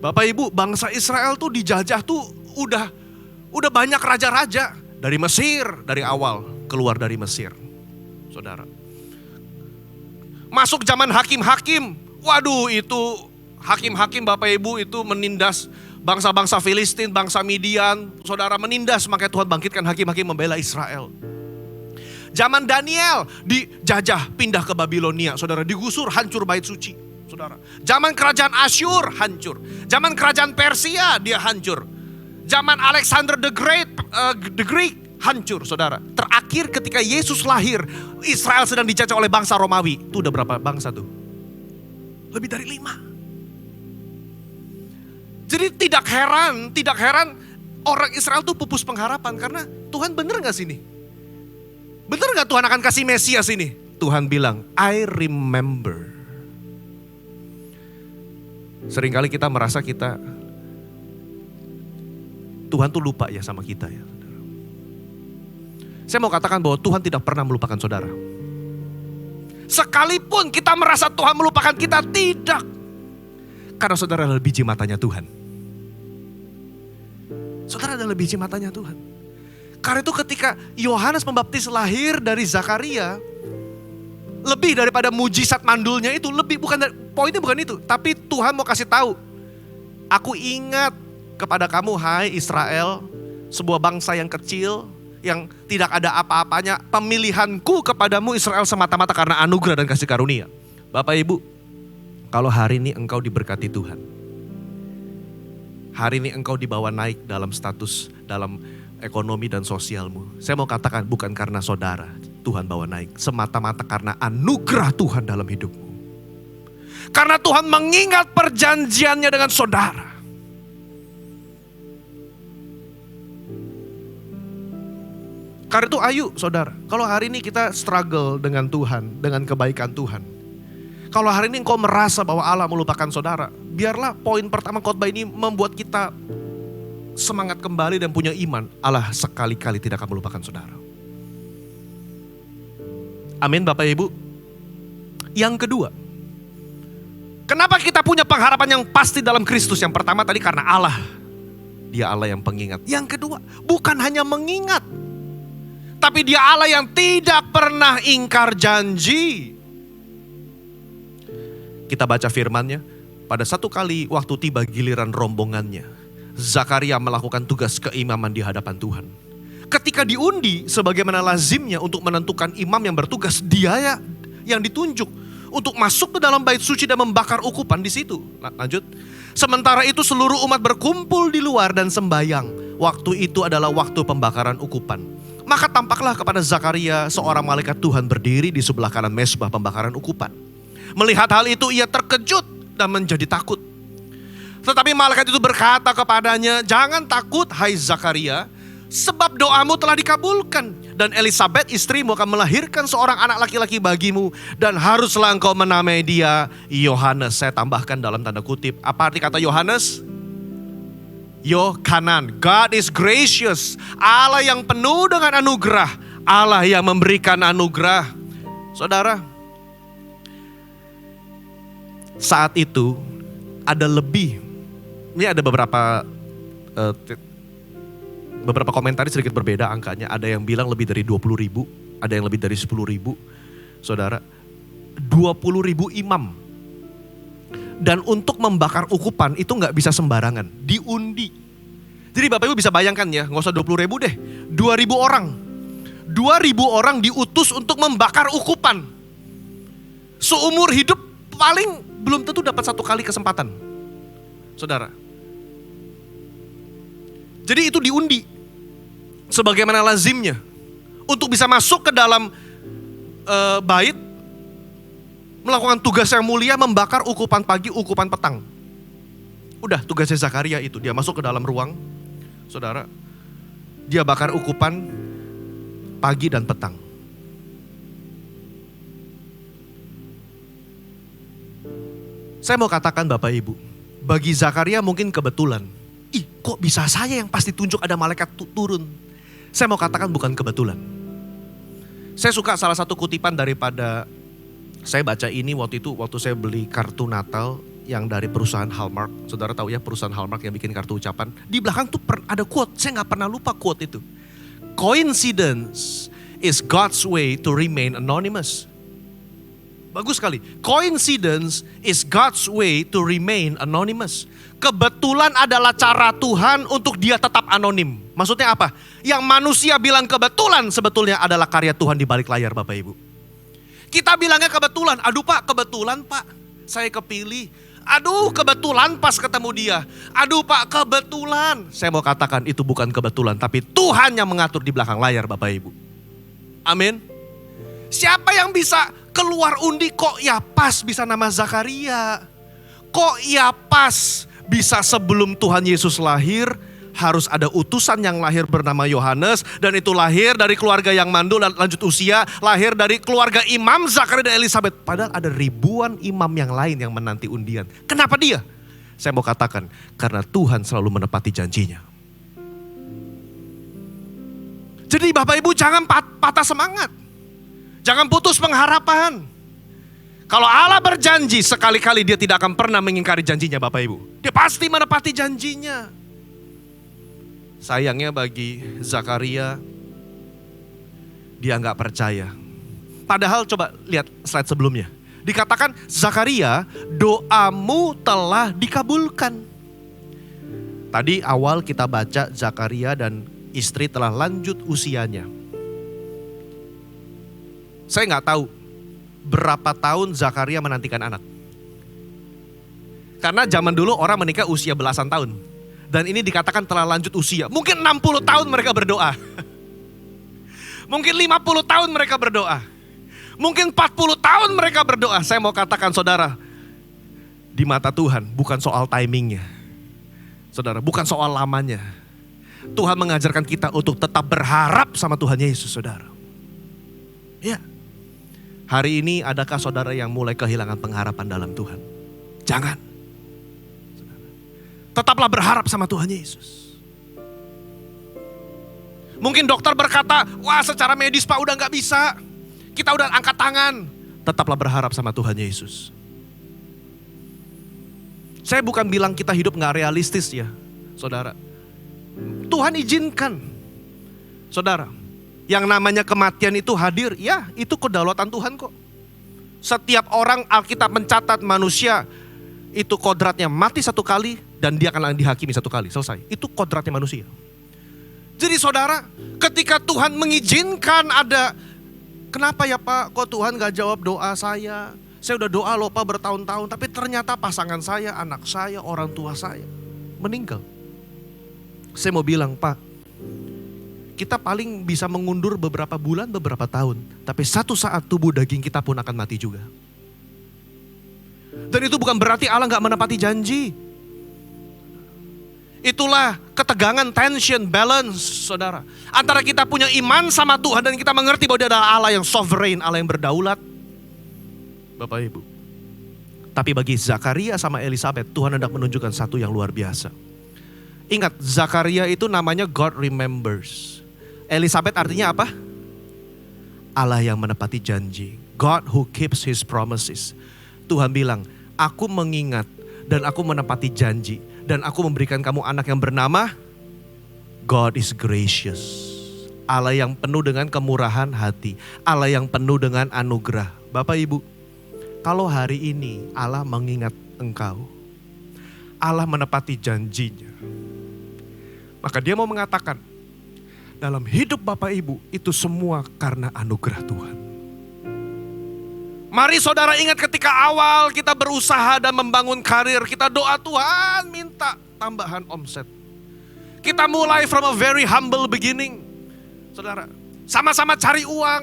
F: Bapak Ibu, bangsa Israel tuh dijajah tuh udah banyak raja-raja. Dari Mesir, dari awal keluar dari Mesir. Saudara. Masuk zaman hakim-hakim. Waduh, itu hakim-hakim Bapak Ibu itu menindas bangsa-bangsa Filistin, bangsa Midian. Saudara, menindas, makanya Tuhan bangkitkan hakim-hakim membela Israel. Zaman Daniel dijajah, pindah ke Babilonia. Saudara, digusur, hancur bait suci. Saudara, zaman kerajaan Asyur hancur. Zaman kerajaan Persia dia hancur. Zaman Alexander the Great hancur, saudara. Terakhir ketika Yesus lahir, Israel sedang dijajah oleh bangsa Romawi. Itu udah berapa bangsa tuh? Lebih dari 5. Jadi tidak heran orang Israel tuh pupus pengharapan. Karena Tuhan bener gak sini? Bener gak Tuhan akan kasih Mesias ini? Tuhan bilang, I remember. Seringkali kita merasa Tuhan tuh lupa ya sama kita ya. Saya mau katakan bahwa Tuhan tidak pernah melupakan saudara. Sekalipun kita merasa Tuhan melupakan kita, tidak. Karena saudara adalah biji matanya Tuhan. Saudara adalah biji matanya Tuhan. Karena itu ketika Yohanes Pembaptis lahir dari Zakaria, lebih daripada mujizat mandulnya itu, poinnya bukan itu. Tapi Tuhan mau kasih tahu, aku ingat kepada kamu hai Israel, sebuah bangsa yang kecil, yang tidak ada apa-apanya. Pemilihanku kepadamu Israel semata-mata karena anugerah dan kasih karunia. Bapak Ibu, kalau hari ini engkau diberkati Tuhan, hari ini engkau dibawa naik dalam status, dalam ekonomi dan sosialmu. Saya mau katakan bukan karena saudara Tuhan bawa naik, semata-mata karena anugerah Tuhan dalam hidupmu. Karena Tuhan mengingat perjanjiannya dengan saudara. Karena itu ayo saudara, kalau hari ini kita struggle dengan Tuhan, dengan kebaikan Tuhan. Kalau hari ini engkau merasa bahwa Allah melupakan saudara, biarlah poin pertama khotbah ini membuat kita semangat kembali dan punya iman. Allah sekali-kali tidak akan melupakan saudara. Amin Bapak Ibu. Yang kedua, kenapa kita punya pengharapan yang pasti dalam Kristus? Yang pertama tadi karena Allah. Dia Allah yang pengingat. Yang kedua, bukan hanya mengingat, tapi dia Allah yang tidak pernah ingkar janji. Kita baca firman-Nya, pada satu kali waktu tiba giliran rombongannya, Zakaria melakukan tugas keimaman di hadapan Tuhan. Ketika diundi, sebagaimana lazimnya untuk menentukan imam yang bertugas, dia yang ditunjuk untuk masuk ke dalam bait suci dan membakar ukupan di situ. Lanjut. Sementara itu seluruh umat berkumpul di luar dan sembayang. Waktu itu adalah waktu pembakaran ukupan. Maka tampaklah kepada Zakaria seorang malaikat Tuhan berdiri di sebelah kanan mezbah pembakaran ukupan. Melihat hal itu ia terkejut dan menjadi takut. Tetapi malaikat itu berkata kepadanya, jangan takut hai Zakaria, sebab doamu telah dikabulkan. Dan Elisabet istrimu akan melahirkan seorang anak laki-laki bagimu. Dan haruslah engkau menamai dia Yohanes. Saya tambahkan dalam tanda kutip. Apa arti kata Yohanes? Yohanan, God is gracious. Allah yang penuh dengan anugerah. Allah yang memberikan anugerah. Saudara, saat itu ada lebih. Ini ada beberapa komentar sedikit berbeda angkanya. Ada yang bilang lebih dari 20.000, ada yang lebih dari 10.000. Saudara, 20.000 imam. Dan untuk membakar ukupan itu gak bisa sembarangan, diundi. Jadi Bapak Ibu bisa bayangkan ya, gak usah 20.000 deh, 2.000 orang. 2.000 orang diutus untuk membakar ukupan. Seumur hidup paling belum tentu dapat satu kali kesempatan. Saudara. Jadi itu diundi. Sebagaimana lazimnya. Untuk bisa masuk ke dalam bait. Melakukan tugas yang mulia, membakar ukupan pagi, ukupan petang. Udah tugasnya Zakaria itu. Dia masuk ke dalam ruang. Saudara. Dia bakar ukupan pagi dan petang. Saya mau katakan Bapak Ibu, bagi Zakaria mungkin kebetulan. Ih, kok bisa saya yang pasti tunjuk ada malaikat turun? Saya mau katakan bukan kebetulan. Saya suka salah satu kutipan daripada, saya baca ini waktu saya beli kartu Natal yang dari perusahaan Hallmark. Saudara tahu ya perusahaan Hallmark yang bikin kartu ucapan. Di belakang tuh ada quote, saya gak pernah lupa quote itu. Coincidence is God's way to remain anonymous. Bagus sekali. Coincidence is God's way to remain anonymous. Kebetulan adalah cara Tuhan untuk dia tetap anonim. Maksudnya apa? Yang manusia bilang kebetulan sebetulnya adalah karya Tuhan di balik layar Bapak Ibu. Kita bilangnya kebetulan. Aduh Pak, kebetulan Pak saya kepilih. Aduh kebetulan pas ketemu dia. Aduh Pak kebetulan. Saya mau katakan itu bukan kebetulan. Tapi Tuhan yang mengatur di belakang layar Bapak Ibu. Amin. Siapa yang bisa keluar undi kok ya pas bisa nama Zakaria? Kok ya pas bisa sebelum Tuhan Yesus lahir harus ada utusan yang lahir bernama Yohanes. Dan itu lahir dari keluarga yang mandul dan lanjut usia. Lahir dari keluarga Imam Zakaria dan Elisabeth. Padahal ada ribuan imam yang lain yang menanti undian. Kenapa dia? Saya mau katakan karena Tuhan selalu menepati janjinya. Jadi Bapak Ibu jangan patah semangat. Jangan putus pengharapan. Kalau Allah berjanji sekali-kali dia tidak akan pernah mengingkari janjinya Bapak Ibu. Dia pasti menepati janjinya. Sayangnya bagi Zakaria, dia nggak percaya. Padahal coba lihat slide sebelumnya. Dikatakan Zakaria, doamu telah dikabulkan. Tadi awal kita baca Zakaria dan istri telah lanjut usianya. Saya nggak tahu berapa tahun Zakaria menantikan anak. Karena zaman dulu orang menikah usia belasan tahun. Dan ini dikatakan telah lanjut usia. Mungkin 60 tahun mereka berdoa. Mungkin 50 tahun mereka berdoa. Mungkin 40 tahun mereka berdoa. Saya mau katakan saudara, di mata Tuhan bukan soal timingnya. Saudara, bukan soal lamanya. Tuhan mengajarkan kita untuk tetap berharap sama Tuhan Yesus, saudara. Ya. Hari ini adakah saudara yang mulai kehilangan pengharapan dalam Tuhan? Jangan. Tetaplah berharap sama Tuhan Yesus. Mungkin dokter berkata, wah secara medis Pak udah gak bisa. Kita udah angkat tangan. Tetaplah berharap sama Tuhan Yesus. Saya bukan bilang kita hidup gak realistis ya, saudara. Tuhan izinkan. Saudara, yang namanya kematian itu hadir, ya itu kedaulatan Tuhan kok. Setiap orang Alkitab mencatat manusia itu kodratnya mati satu kali dan dia akan dihakimi satu kali, selesai. Itu kodratnya manusia. Jadi saudara, ketika Tuhan mengizinkan ada, kenapa ya Pak kok Tuhan gak jawab doa saya? Saya udah doa loh Pak bertahun-tahun, tapi ternyata pasangan saya, anak saya, orang tua saya meninggal. Saya mau bilang Pak, kita paling bisa mengundur beberapa bulan, beberapa tahun. Tapi satu saat tubuh daging kita pun akan mati juga. Dan itu bukan berarti Allah gak menepati janji. Itulah ketegangan, tension, balance saudara. Antara kita punya iman sama Tuhan dan kita mengerti bahwa dia adalah Allah yang sovereign, Allah yang berdaulat. Bapak Ibu. Tapi bagi Zakaria sama Elisabeth, Tuhan hendak menunjukkan satu yang luar biasa. Ingat, Zakaria itu namanya God remembers. Elisabeth artinya apa? Allah yang menepati janji. God who keeps his promises. Tuhan bilang, aku mengingat dan aku menepati janji. Dan aku memberikan kamu anak yang bernama God is gracious. Allah yang penuh dengan kemurahan hati. Allah yang penuh dengan anugerah. Bapak Ibu, kalau hari ini Allah mengingat engkau, Allah menepati janjinya, maka dia mau mengatakan, dalam hidup Bapak Ibu itu semua karena anugerah Tuhan. Mari saudara ingat ketika awal kita berusaha dan membangun karir, kita doa Tuhan minta tambahan omset. Kita mulai from a very humble beginning. Saudara, sama-sama cari uang,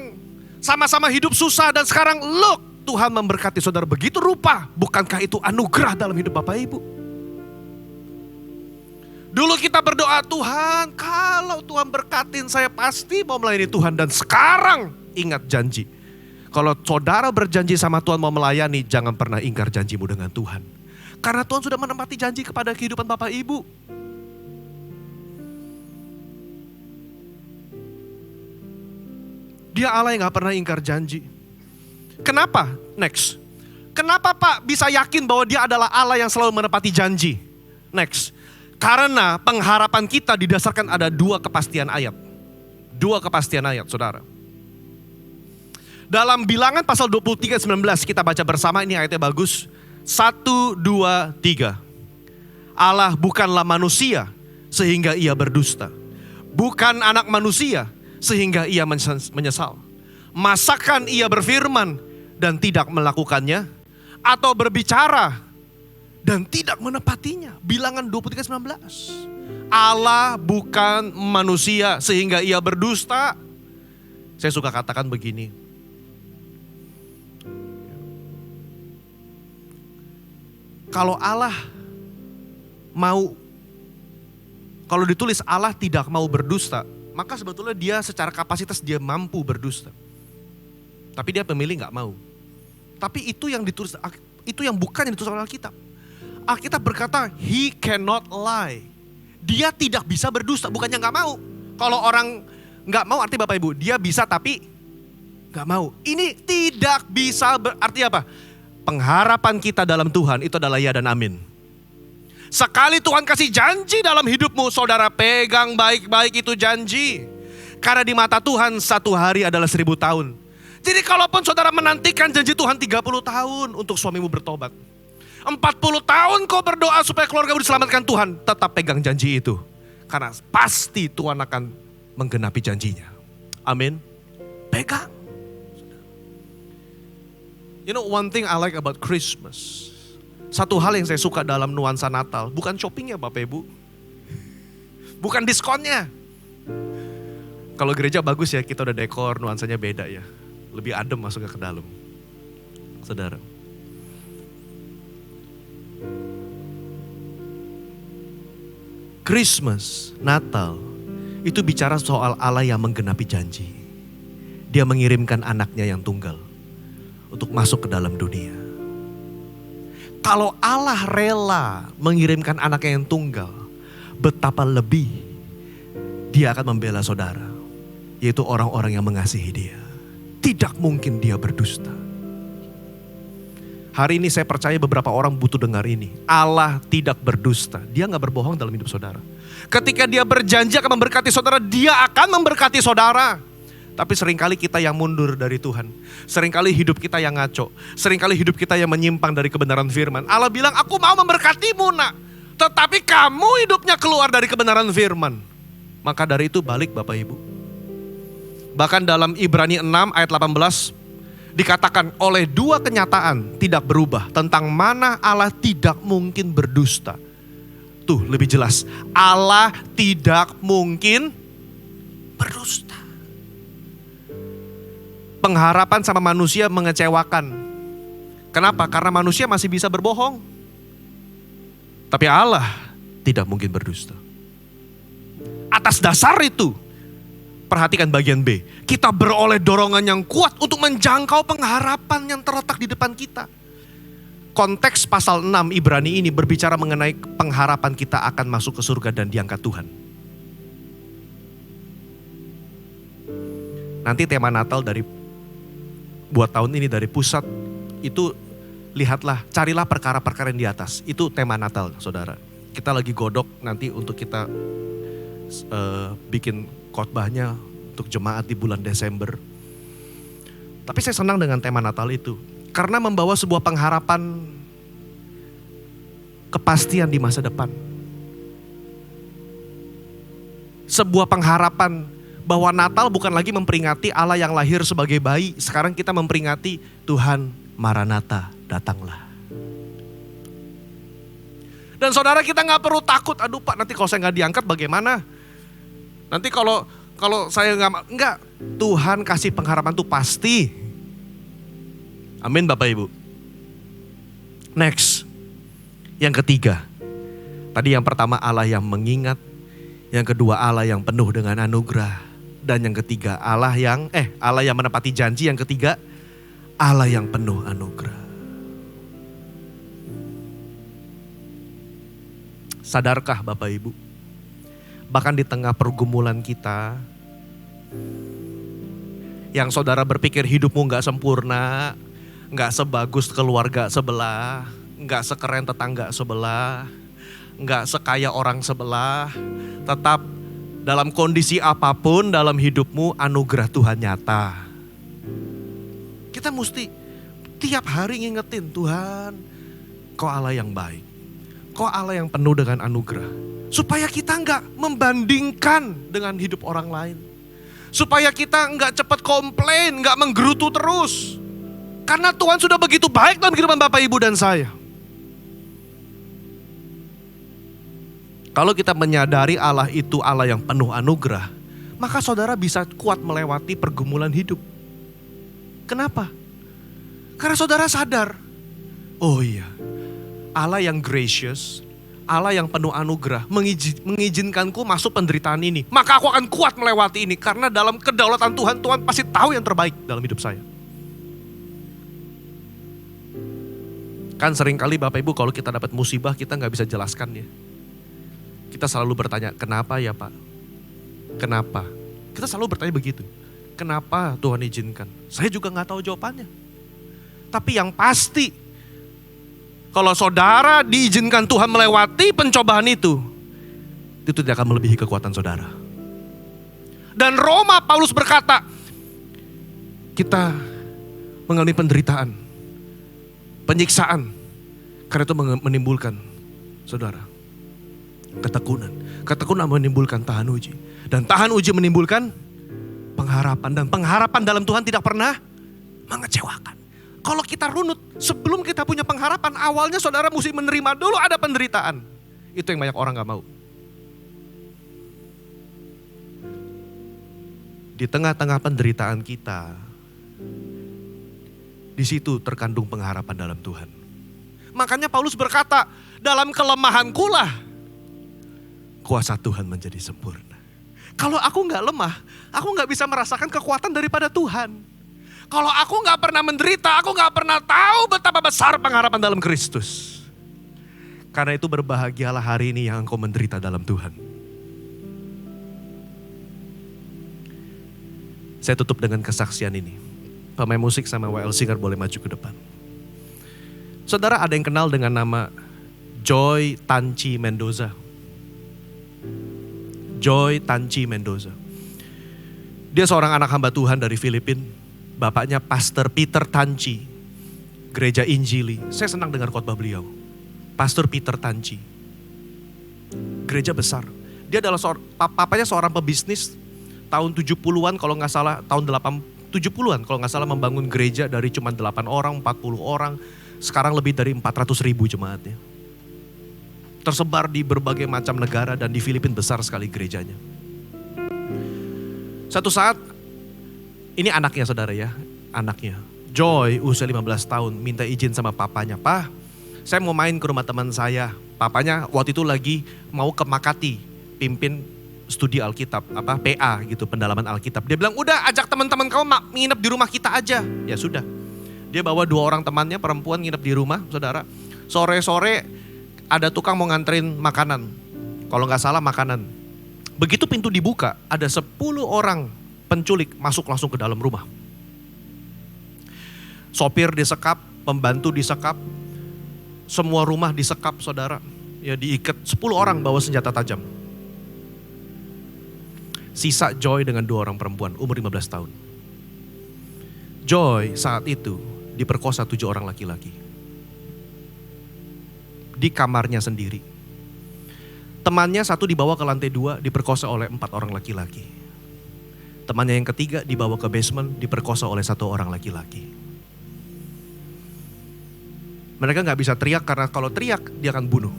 F: sama-sama hidup susah dan sekarang look, Tuhan memberkati saudara begitu rupa. Bukankah itu anugerah dalam hidup Bapak Ibu? Dulu kita berdoa, Tuhan kalau Tuhan berkatin saya pasti mau melayani Tuhan. Dan sekarang ingat janji. Kalau saudara berjanji sama Tuhan mau melayani, jangan pernah ingkar janjimu dengan Tuhan. Karena Tuhan sudah menepati janji kepada kehidupan Bapak Ibu. Dia Allah yang gak pernah ingkar janji. Kenapa? Next. Kenapa Pak bisa yakin bahwa dia adalah Allah yang selalu menepati janji? Next. Karena pengharapan kita didasarkan ada dua kepastian ayat. Dua kepastian ayat, saudara. Dalam Bilangan pasal 23 19 kita baca bersama, ini ayatnya bagus. 1, 2, 3. Allah bukanlah manusia sehingga ia berdusta. Bukan anak manusia sehingga ia menyesal. Masakan ia berfirman dan tidak melakukannya, atau berbicara dan tidak menepatinya? Bilangan 23 19. Allah bukan manusia sehingga ia berdusta. Saya suka katakan begini. Kalau Allah kalau ditulis Allah tidak mau berdusta, maka sebetulnya dia secara kapasitas dia mampu berdusta. Tapi dia pemilih gak mau. Tapi itu yang ditulis, itu yang bukan yang ditulis oleh Alkitab. Alkitab berkata, he cannot lie. Dia tidak bisa berdusta, bukannya gak mau. Kalau orang gak mau arti Bapak Ibu, dia bisa tapi gak mau. Ini tidak bisa berarti apa? Pengharapan kita dalam Tuhan itu adalah ya dan amin. Sekali Tuhan kasih janji dalam hidupmu, saudara pegang baik-baik itu janji. Karena di mata Tuhan 1 hari adalah 1000 tahun. Jadi kalaupun saudara menantikan janji Tuhan 30 tahun untuk suamimu bertobat. 40 tahun kau berdoa supaya keluargamu diselamatkan Tuhan. Tetap pegang janji itu. Karena pasti Tuhan akan menggenapi janjinya. Amin. Pegang. You know one thing I like about Christmas. Satu hal yang saya suka dalam nuansa Natal. Bukan shoppingnya Bapak Ibu. Bukan diskonnya. Kalau gereja bagus ya, kita udah dekor, nuansanya beda ya. Lebih adem masuknya ke dalam. Saudara. Christmas, Natal, itu bicara soal Allah yang menggenapi janji. Dia mengirimkan anaknya yang tunggal untuk masuk ke dalam dunia. Kalau Allah rela mengirimkan anaknya yang tunggal, betapa lebih dia akan membela saudara, yaitu orang-orang yang mengasihi dia. Tidak mungkin dia berdusta. Hari ini saya percaya beberapa orang butuh dengar ini. Allah tidak berdusta. Dia gak berbohong dalam hidup saudara. Ketika dia berjanji akan memberkati saudara, dia akan memberkati saudara. Tapi seringkali kita yang mundur dari Tuhan. Seringkali hidup kita yang ngaco. Seringkali hidup kita yang menyimpang dari kebenaran firman. Allah bilang, aku mau memberkatimu nak. Tetapi kamu hidupnya keluar dari kebenaran firman. Maka dari itu balik Bapak Ibu. Bahkan dalam Ibrani 6 ayat 18 dikatakan oleh dua kenyataan tidak berubah. Tentang mana Allah tidak mungkin berdusta. Tuh lebih jelas. Allah tidak mungkin berdusta. Pengharapan sama manusia mengecewakan. Kenapa? Karena manusia masih bisa berbohong. Tapi Allah tidak mungkin berdusta. Atas dasar itu, perhatikan bagian B. Kita beroleh dorongan yang kuat untuk menjangkau pengharapan yang terletak di depan kita. Konteks pasal 6 Ibrani ini berbicara mengenai pengharapan kita akan masuk ke surga dan diangkat Tuhan. Nanti tema Natal buat tahun ini dari pusat itu lihatlah, carilah perkara-perkara yang di atas. Itu tema Natal saudara. Kita lagi godok nanti untuk kita bikin khotbahnya untuk jemaat di bulan Desember. Tapi saya senang dengan tema Natal itu. Karena membawa sebuah pengharapan kepastian di masa depan. Sebuah pengharapan bahwa Natal bukan lagi memperingati Allah yang lahir sebagai bayi. Sekarang kita memperingati Tuhan Maranatha, datanglah. Dan saudara kita gak perlu takut, aduh Pak nanti kalau saya gak diangkat bagaimana? Nanti kalau saya enggak, Tuhan kasih pengharapan itu pasti. Amin Bapak Ibu. Next, yang ketiga. Tadi yang pertama Allah yang mengingat, yang kedua Allah yang penuh dengan anugerah. Dan yang ketiga Allah yang menepati janji. Yang ketiga Allah yang penuh anugerah. Sadarkah Bapak Ibu? Bahkan di tengah pergumulan kita, yang saudara berpikir hidupmu gak sempurna, gak sebagus keluarga sebelah, gak sekeren tetangga sebelah, gak sekaya orang sebelah, tetap dalam kondisi apapun dalam hidupmu anugerah Tuhan nyata. Kita mesti tiap hari ngingetin, Tuhan, Kau Allah yang baik. Kau Allah yang penuh dengan anugerah. Supaya kita enggak membandingkan dengan hidup orang lain. Supaya kita enggak cepat komplain, enggak menggerutu terus. Karena Tuhan sudah begitu baik dalam kehidupan Bapak, Ibu, dan saya. Kalau kita menyadari Allah itu Allah yang penuh anugerah, maka saudara bisa kuat melewati pergumulan hidup. Kenapa? Karena saudara sadar, oh iya, Allah yang gracious, Allah yang penuh anugerah mengizinkanku masuk penderitaan ini. Maka aku akan kuat melewati ini karena dalam kedaulatan Tuhan, Tuhan pasti tahu yang terbaik dalam hidup saya. Kan seringkali Bapak Ibu kalau kita dapat musibah kita gak bisa jelaskan ya. Kita selalu bertanya, kenapa ya Pak? Kenapa? Kita selalu bertanya begitu. Kenapa Tuhan izinkan? Saya juga gak tahu jawabannya. Tapi yang pasti, kalau saudara diizinkan Tuhan melewati pencobaan itu tidak akan melebihi kekuatan saudara. Dan Roma Paulus berkata, kita mengalami penderitaan, penyiksaan, karena itu menimbulkan saudara ketekunan. Ketekunan menimbulkan tahan uji. Dan tahan uji menimbulkan pengharapan. Dan pengharapan dalam Tuhan tidak pernah mengecewakan. Kalau kita runut, sebelum kita punya pengharapan, awalnya saudara mesti menerima dulu ada penderitaan. Itu yang banyak orang gak mau. Di tengah-tengah penderitaan kita, di situ terkandung pengharapan dalam Tuhan. Makanya Paulus berkata, dalam kelemahanku lah kuasa Tuhan menjadi sempurna. Kalau aku gak lemah, aku gak bisa merasakan kekuatan daripada Tuhan. Kalau aku gak pernah menderita, aku gak pernah tahu betapa besar pengharapan dalam Kristus. Karena itu berbahagialah hari ini yang engkau menderita dalam Tuhan. Saya tutup dengan kesaksian ini. Pemain musik sama WL Singer boleh maju ke depan. Saudara ada yang kenal dengan nama Joy Tanchi Mendoza? Joy Tanchi Mendoza. Dia seorang anak hamba Tuhan dari Filipina. Bapaknya Pastor Peter Tanchi, Gereja Injili. Saya senang dengar khotbah beliau. Pastor Peter Tanchi, gereja besar. Dia adalah papanya seorang pebisnis tahun 70-an kalau nggak salah, tahun 70-an kalau nggak salah membangun gereja dari cuma 8 orang, 40 orang. Sekarang lebih dari 400.000 jemaatnya. Tersebar di berbagai macam negara dan di Filipina besar sekali gerejanya. Satu saat, ini anaknya saudara ya, anaknya. Joy usia 15 tahun minta izin sama papanya. Pak, saya mau main ke rumah teman saya. Papanya waktu itu lagi mau ke Makati, pimpin studi Alkitab, PA gitu, pendalaman Alkitab. Dia bilang, udah ajak teman-teman kamu nginep di rumah kita aja. Ya sudah. Dia bawa 2 orang temannya perempuan nginep di rumah, saudara. Sore-sore ada tukang mau nganterin makanan. Kalau gak salah makanan. Begitu pintu dibuka, ada 10 orang penculik masuk langsung ke dalam rumah. Sopir disekap, pembantu disekap, semua rumah disekap saudara. Ya diikat, 10 orang bawa senjata tajam. Sisa Joy dengan 2 orang perempuan, umur 15 tahun. Joy saat itu diperkosa 7 orang laki-laki. Di kamarnya sendiri. Temannya satu dibawa ke lantai 2, diperkosa oleh 4 orang laki-laki. Temannya yang ketiga dibawa ke basement, diperkosa oleh 1 orang laki-laki. Mereka gak bisa teriak karena kalau teriak dia akan bunuh.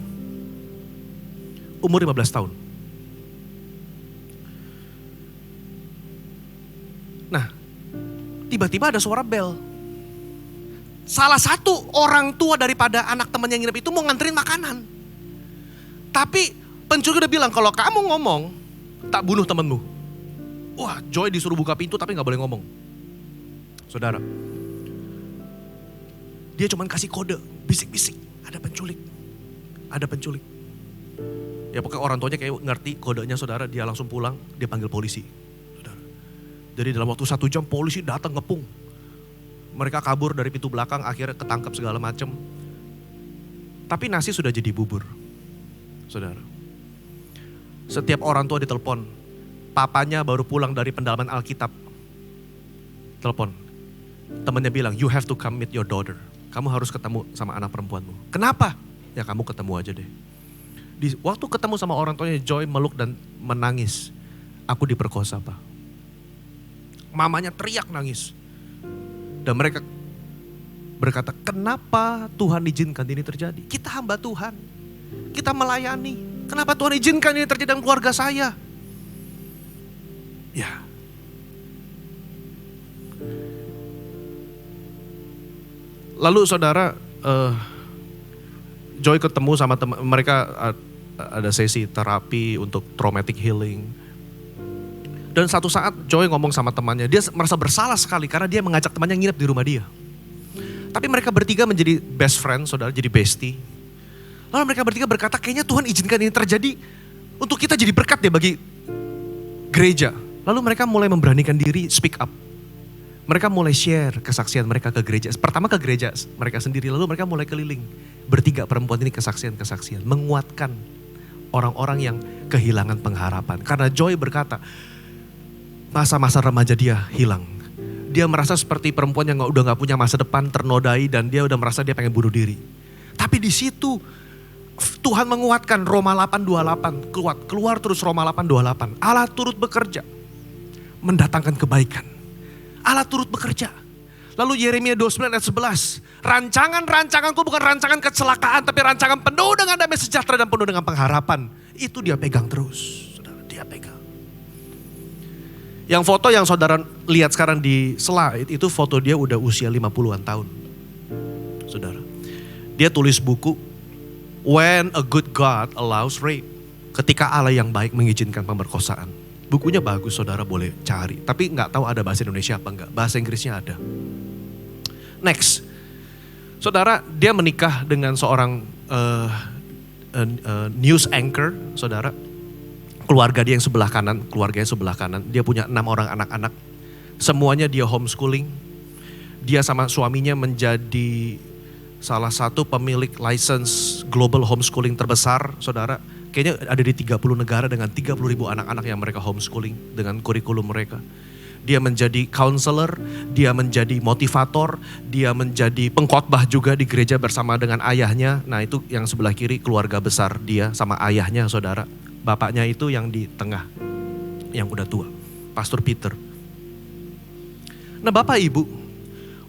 F: Umur 15 tahun. Nah, tiba-tiba ada suara bel. Salah satu orang tua daripada anak teman yang nginep itu mau nganterin makanan. Tapi pencuri udah bilang, kalau kamu ngomong, tak bunuh temenmu. Wah, Joy disuruh buka pintu tapi gak boleh ngomong. Saudara, dia cuma kasih kode, bisik-bisik, ada penculik, ada penculik. Ya pokoknya orang tuanya kayak ngerti kodenya saudara, dia langsung pulang, dia panggil polisi. Saudara. Jadi dalam waktu 1 jam polisi datang ngepung. Mereka kabur dari pintu belakang, akhirnya ketangkap segala macam. Tapi nasi sudah jadi bubur, saudara. Setiap orang tua ditelepon, papanya baru pulang dari pendalaman Alkitab. Telepon, temannya bilang, you have to come meet your daughter. Kamu harus ketemu sama anak perempuanmu. Kenapa? Ya kamu ketemu aja deh. Waktu ketemu sama orang tuanya, Joy meluk dan menangis. Aku diperkosa, Pak. Mamanya teriak nangis. Dan mereka berkata, kenapa Tuhan izinkan ini terjadi? Kita hamba Tuhan. Kita melayani. Kenapa Tuhan izinkan ini terjadi dalam keluarga saya? Ya. Lalu saudara, Joy ketemu sama teman mereka, ada sesi terapi untuk traumatic healing. Dan satu saat Joy ngomong sama temannya, dia merasa bersalah sekali karena dia mengajak temannya nginep di rumah dia. Tapi mereka bertiga menjadi best friend, saudara, jadi bestie. Lalu mereka bertiga berkata, kayaknya Tuhan izinkan ini terjadi untuk kita jadi berkat deh bagi gereja. Lalu mereka mulai memberanikan diri speak up. Mereka mulai share kesaksian mereka ke gereja. Pertama ke gereja mereka sendiri, lalu mereka mulai keliling. Bertiga perempuan ini kesaksian-kesaksian, menguatkan orang-orang yang kehilangan pengharapan. Karena Joy berkata, masa-masa remaja dia hilang. Dia merasa seperti perempuan yang udah gak punya masa depan, ternodai, dan dia udah merasa dia pengen bunuh diri. Tapi di situ Tuhan menguatkan. Roma 8:28, keluar terus Roma 8:28. Allah turut bekerja, mendatangkan kebaikan. Allah turut bekerja. Lalu Yeremia 29 ayat 11. Rancangan-rancanganku bukan rancangan kecelakaan, tapi rancangan penuh dengan damai sejahtera dan penuh dengan pengharapan. Itu dia pegang terus. Saudara, dia pegang. Yang foto yang saudara lihat sekarang di slide, itu foto dia udah usia 50-an tahun. Saudara. Dia tulis buku, When a Good God Allows Rape. Ketika Allah yang baik mengizinkan pemerkosaan. Bukunya bagus, saudara boleh cari. Tapi gak tahu ada bahasa Indonesia apa enggak. Bahasa Inggrisnya ada. Next. Saudara, dia menikah dengan seorang news anchor, saudara. Keluarganya yang sebelah kanan. Dia punya 6 orang anak-anak. Semuanya dia homeschooling. Dia sama suaminya menjadi salah satu pemilik license global homeschooling terbesar, saudara. Kayaknya ada di 30 negara dengan 30.000 anak-anak yang mereka homeschooling dengan kurikulum mereka. Dia menjadi counselor, dia menjadi motivator, dia menjadi pengkhotbah juga di gereja bersama dengan ayahnya. Nah itu yang sebelah kiri keluarga besar dia sama ayahnya, saudara. Bapaknya itu yang di tengah, yang udah tua, Pastor Peter. Nah Bapak Ibu,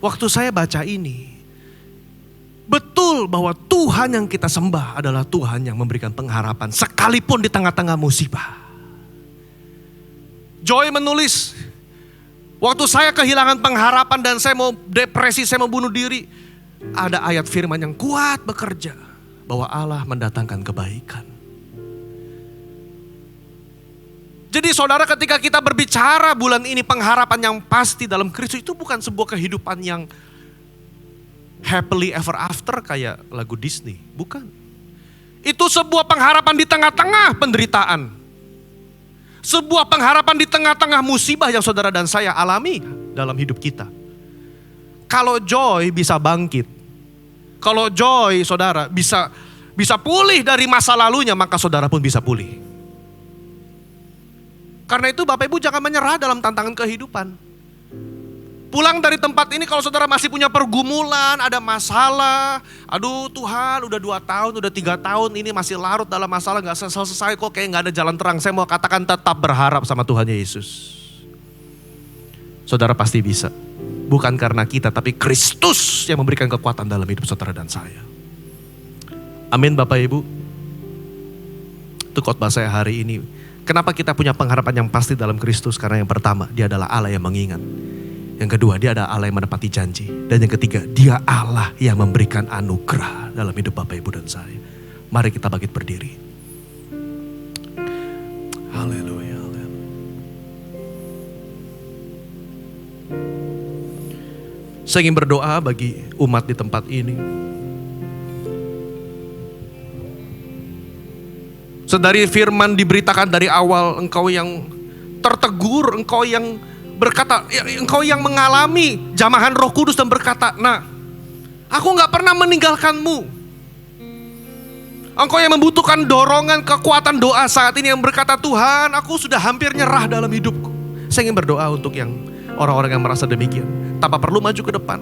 F: waktu saya baca ini, betul bahwa Tuhan yang kita sembah adalah Tuhan yang memberikan pengharapan sekalipun di tengah-tengah musibah. Joy menulis, waktu saya kehilangan pengharapan dan saya mau depresi, saya mau bunuh diri, ada ayat firman yang kuat bekerja bahwa Allah mendatangkan kebaikan. Jadi saudara, ketika kita berbicara bulan ini pengharapan yang pasti dalam Kristus, itu bukan sebuah kehidupan yang happily ever after kayak lagu Disney, bukan. Itu sebuah pengharapan di tengah-tengah penderitaan. Sebuah pengharapan di tengah-tengah musibah yang saudara dan saya alami dalam hidup kita. Kalau Joy bisa bangkit, kalau Joy saudara bisa pulih dari masa lalunya, maka saudara pun bisa pulih. Karena itu Bapak Ibu jangan menyerah dalam tantangan kehidupan. Pulang dari tempat ini kalau saudara masih punya pergumulan, ada masalah. Aduh Tuhan udah 2 tahun, udah 3 tahun ini masih larut dalam masalah, gak selesai kok, kayak gak ada jalan terang. Saya mau katakan tetap berharap sama Tuhan Yesus. Saudara pasti bisa. Bukan karena kita, tapi Kristus yang memberikan kekuatan dalam hidup saudara dan saya. Amin Bapak Ibu. Itu khotbah saya hari ini. Kenapa kita punya pengharapan yang pasti dalam Kristus? Karena yang pertama, dia adalah Allah yang mengingat. Yang kedua, dia adalah Allah yang menepati janji. Dan yang ketiga, dia Allah yang memberikan anugerah dalam hidup Bapak Ibu dan saya. Mari kita bangkit berdiri. Haleluya. Saya ingin berdoa bagi umat di tempat ini. Sedari firman diberitakan dari awal, Engkau yang tertegur, Engkau yang berkata, Engkau yang mengalami jamahan Roh Kudus dan berkata, nah, aku gak pernah meninggalkanmu. Engkau yang membutuhkan dorongan, kekuatan doa saat ini yang berkata, Tuhan, aku sudah hampir nyerah dalam hidupku. Saya ingin berdoa untuk yang orang-orang yang merasa demikian, tanpa perlu maju ke depan.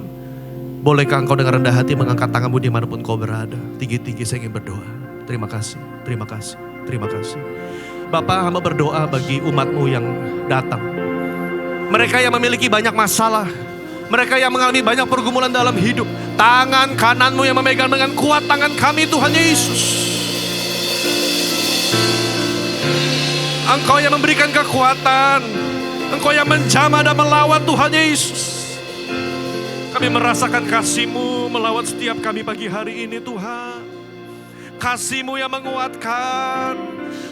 F: Bolehkah engkau dengan rendah hati mengangkat tanganmu dimanapun kau berada? Tinggi-tinggi saya ingin berdoa. Terima kasih, terima kasih, terima kasih. Bapak, hamba berdoa bagi umatmu yang datang. Mereka yang memiliki banyak masalah, mereka yang mengalami banyak pergumulan dalam hidup. Tangan kananmu yang memegang dengan kuat tangan kami, Tuhan Yesus. Engkau yang memberikan kekuatan, Engkau yang menjamah dan melawan, Tuhan Yesus. Kami merasakan kasih-Mu melawat setiap kami pagi hari ini, Tuhan. Kasih-Mu yang menguatkan,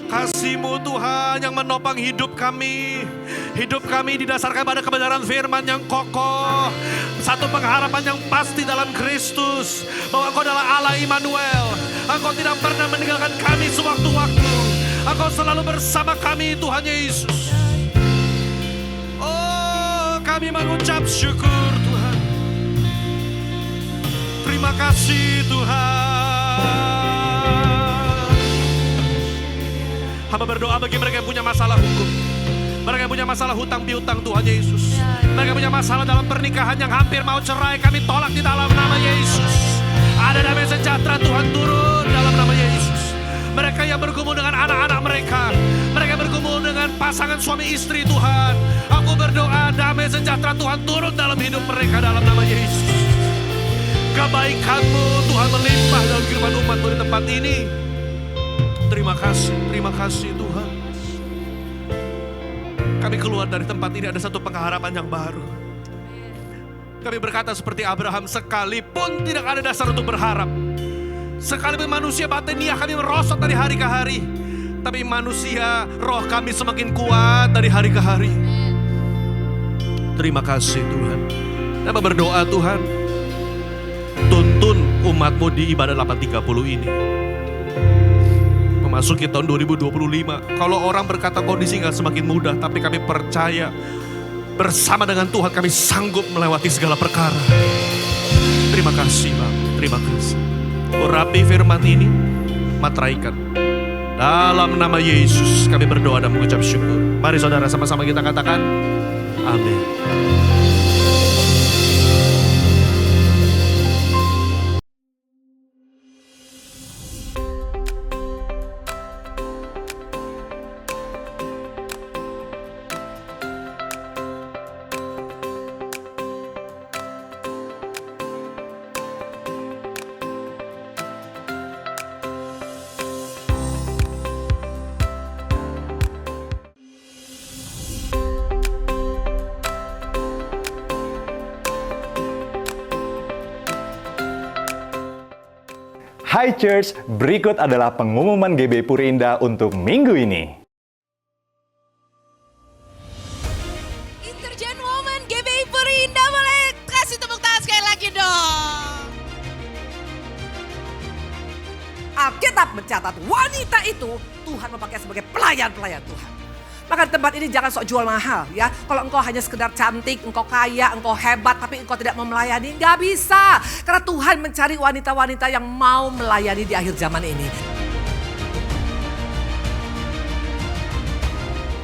F: kasih-Mu Tuhan yang menopang hidup kami. Hidup kami didasarkan pada kebenaran firman yang kokoh. Satu pengharapan yang pasti dalam Kristus, bahwa Engkau adalah Allah Immanuel. Engkau tidak pernah meninggalkan kami sewaktu-waktu. Engkau selalu bersama kami, Tuhan Yesus. Oh, kami mengucap syukur, Tuhan. Terima kasih, Tuhan. Hamba berdoa bagi mereka yang punya masalah hukum, mereka yang punya masalah hutang piutang, Tuhan Yesus. Mereka yang punya masalah dalam pernikahan yang hampir mau cerai, kami tolak di dalam nama Yesus. Ada damai sejahtera Tuhan turun dalam nama Yesus. Mereka yang bergumul dengan anak-anak mereka, mereka yang bergumul dengan pasangan suami istri, Tuhan, aku berdoa damai sejahtera Tuhan turun dalam hidup mereka dalam nama Yesus. Kebaikan-Mu Tuhan melimpah dalam kehidupan umat-Mu di tempat ini. Terima kasih Tuhan. Kami keluar dari tempat ini ada satu pengharapan yang baru. Kami berkata seperti Abraham, sekalipun tidak ada dasar untuk berharap, sekalipun manusia batiniah kami merosot dari hari ke hari, tapi manusia roh kami semakin kuat dari hari ke hari. Terima kasih Tuhan. Kami berdoa Tuhan, tuntun umat-Mu di ibadah 830 ini. Memasuki tahun 2025, kalau orang berkata kondisi gak semakin mudah, tapi kami percaya bersama dengan Tuhan kami sanggup melewati segala perkara. Terima kasih Bang, terima kasih. Urapi firman ini, materaikan. Dalam nama Yesus kami berdoa dan mengucap syukur. Mari saudara sama-sama kita katakan, amin.
G: Hai Church, berikut adalah pengumuman GBI Puri Indah untuk minggu ini.
H: Intergen Woman GBI Puri Indah, boleh kasih tepuk tangan sekali lagi dong.
I: Alkitab mencatat wanita itu Tuhan memakai sebagai pelayan-pelayan Tuhan. Maka di tempat ini jangan sok jual mahal ya. Kalau engkau hanya sekedar cantik, engkau kaya, engkau hebat, tapi engkau tidak mau melayani, gak bisa. Karena Tuhan mencari wanita-wanita yang mau melayani di akhir zaman ini.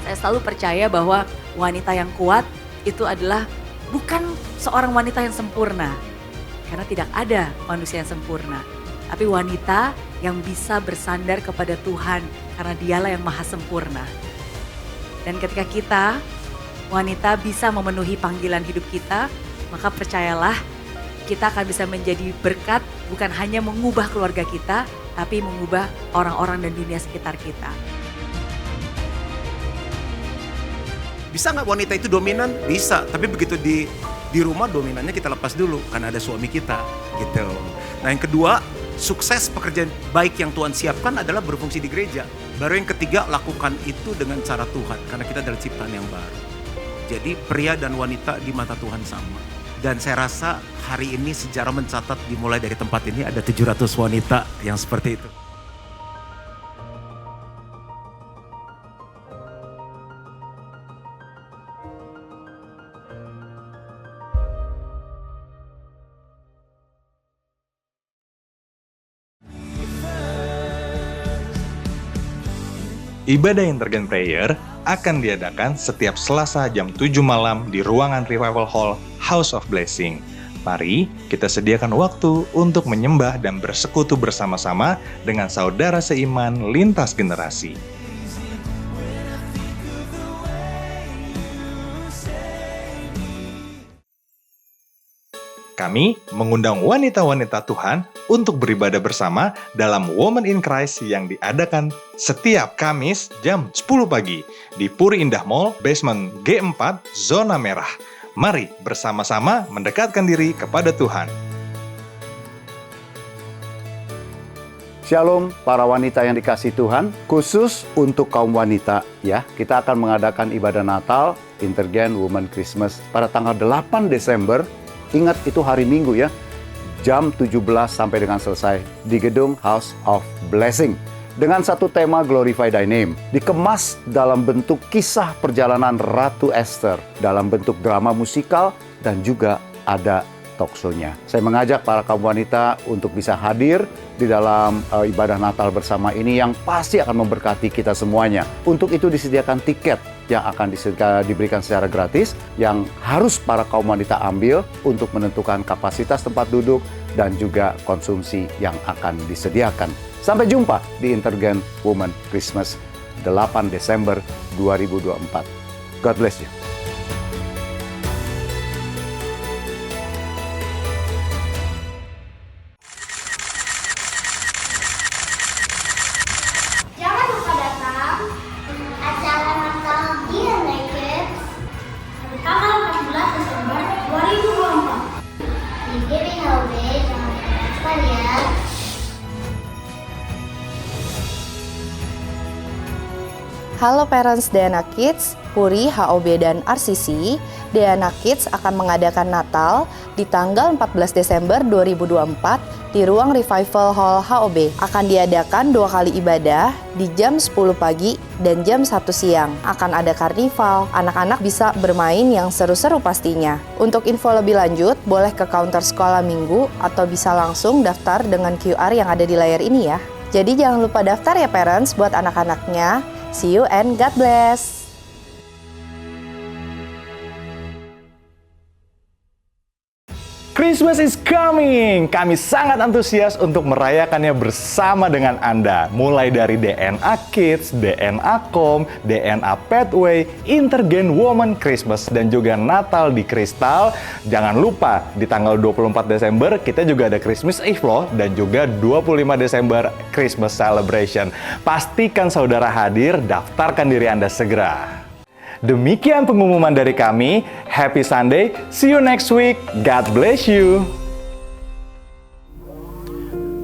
J: Saya selalu percaya bahwa wanita yang kuat itu adalah bukan seorang wanita yang sempurna. Karena tidak ada manusia yang sempurna. Tapi wanita yang bisa bersandar kepada Tuhan karena dialah yang maha sempurna. Dan ketika kita, wanita bisa memenuhi panggilan hidup kita, maka percayalah kita akan bisa menjadi berkat bukan hanya mengubah keluarga kita, tapi mengubah orang-orang dan dunia sekitar kita.
K: Bisa nggak wanita itu dominan? Bisa, tapi begitu di rumah dominannya kita lepas dulu, karena ada suami kita gitu. Nah yang kedua, sukses pekerjaan baik yang Tuhan siapkan adalah berfungsi di gereja. Baru yang ketiga, lakukan itu dengan cara Tuhan. Karena kita adalah ciptaan yang baru. Jadi pria dan wanita di mata Tuhan sama. Dan saya rasa hari ini sejarah mencatat dimulai dari tempat ini ada 700 wanita yang seperti itu.
G: Ibadah Intergen Prayer akan diadakan setiap Selasa jam 7 malam di ruangan Revival Hall House of Blessing. Mari kita sediakan waktu untuk menyembah dan bersekutu bersama-sama dengan saudara seiman lintas generasi. Kami mengundang wanita-wanita Tuhan untuk beribadah bersama dalam Women in Christ yang diadakan setiap Kamis jam 10 pagi di Puri Indah Mall, basement G4, zona merah. Mari bersama-sama mendekatkan diri kepada Tuhan.
L: Shalom para wanita yang dikasihi Tuhan, khusus untuk kaum wanita ya, kita akan mengadakan ibadah Natal Intergen Women Christmas pada tanggal 8 Desember. Ingat itu hari Minggu ya, jam 17 sampai dengan selesai di gedung House of Blessing. Dengan satu tema Glorify Thy Name, dikemas dalam bentuk kisah perjalanan Ratu Esther, dalam bentuk drama musikal dan juga ada talk show-nya. Saya mengajak para kaum wanita untuk bisa hadir di dalam ibadah Natal bersama ini yang pasti akan memberkati kita semuanya. Untuk itu disediakan tiket yang akan diberikan secara gratis yang harus para kaum wanita ambil untuk menentukan kapasitas tempat duduk dan juga konsumsi yang akan disediakan. Sampai jumpa di Intergen Women Christmas 8 Desember 2024. God bless you.
M: Jangan lupa datang acara Natal DNA Kids tanggal 14 Desember 2024 di GBHB. Jangan lupa daftar ya.
C: Halo parents DNA Kids, Puri, HOB, dan RCC. DNA Kids akan mengadakan Natal di tanggal 14 Desember 2024 di ruang Revival Hall HOB. Akan diadakan 2 kali ibadah di jam 10 pagi dan jam 1 siang. Akan ada karnival, anak-anak bisa bermain yang seru-seru pastinya. Untuk info lebih lanjut, boleh ke counter sekolah minggu atau bisa langsung daftar dengan QR yang ada di layar ini ya. Jadi jangan lupa daftar ya parents buat anak-anaknya. See you and God bless.
G: Christmas is coming! Kami sangat antusias untuk merayakannya bersama dengan Anda. Mulai dari DNA Kids, DNA Com, DNA Pathway, Intergen Women Christmas, dan juga Natal di Kristal. Jangan lupa, di tanggal 24 Desember kita juga ada Christmas Eve loh, dan juga 25 Desember Christmas Celebration. Pastikan saudara hadir, daftarkan diri Anda segera. Demikian pengumuman dari kami. Happy Sunday. See you next week. God bless you.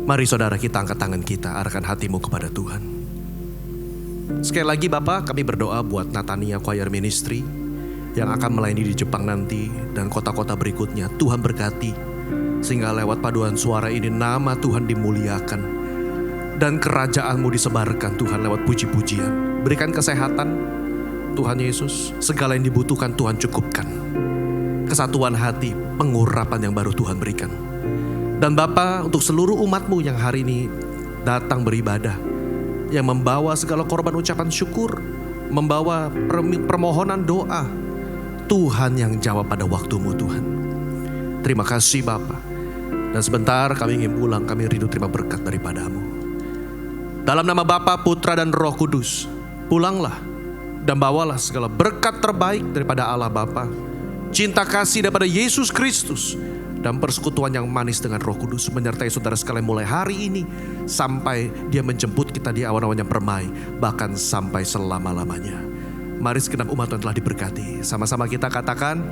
F: Mari saudara kita angkat tangan kita, arahkan hatimu kepada Tuhan. Sekali lagi Bapak, kami berdoa buat Natania Choir Ministry yang akan melayani di Jepang nanti dan kota-kota berikutnya. Tuhan berkati, sehingga lewat paduan suara ini nama Tuhan dimuliakan dan kerajaan-Mu disebarkan Tuhan lewat puji-pujian. Berikan kesehatan Tuhan Yesus, segala yang dibutuhkan Tuhan cukupkan. Kesatuan hati, pengurapan yang baru Tuhan berikan. Dan Bapa, untuk seluruh umat-Mu yang hari ini datang beribadah, yang membawa segala korban ucapan syukur, membawa permohonan doa, Tuhan yang jawab pada waktu-Mu Tuhan. Terima kasih Bapa. Dan sebentar kami ingin pulang, kami rindu terima berkat daripada-Mu. Dalam nama Bapa, Putra, dan Roh Kudus, pulanglah dan bawalah segala berkat terbaik daripada Allah Bapa, cinta kasih daripada Yesus Kristus, dan persekutuan yang manis dengan Roh Kudus menyertai saudara sekalian mulai hari ini sampai Dia menjemput kita di awan-awan yang permai, bahkan sampai selama-lamanya. Mari segenap umat Tuhan telah diberkati. Sama-sama kita katakan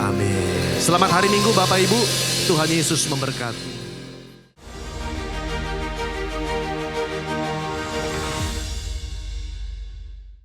F: amin. Selamat hari Minggu Bapak Ibu. Tuhan Yesus memberkati.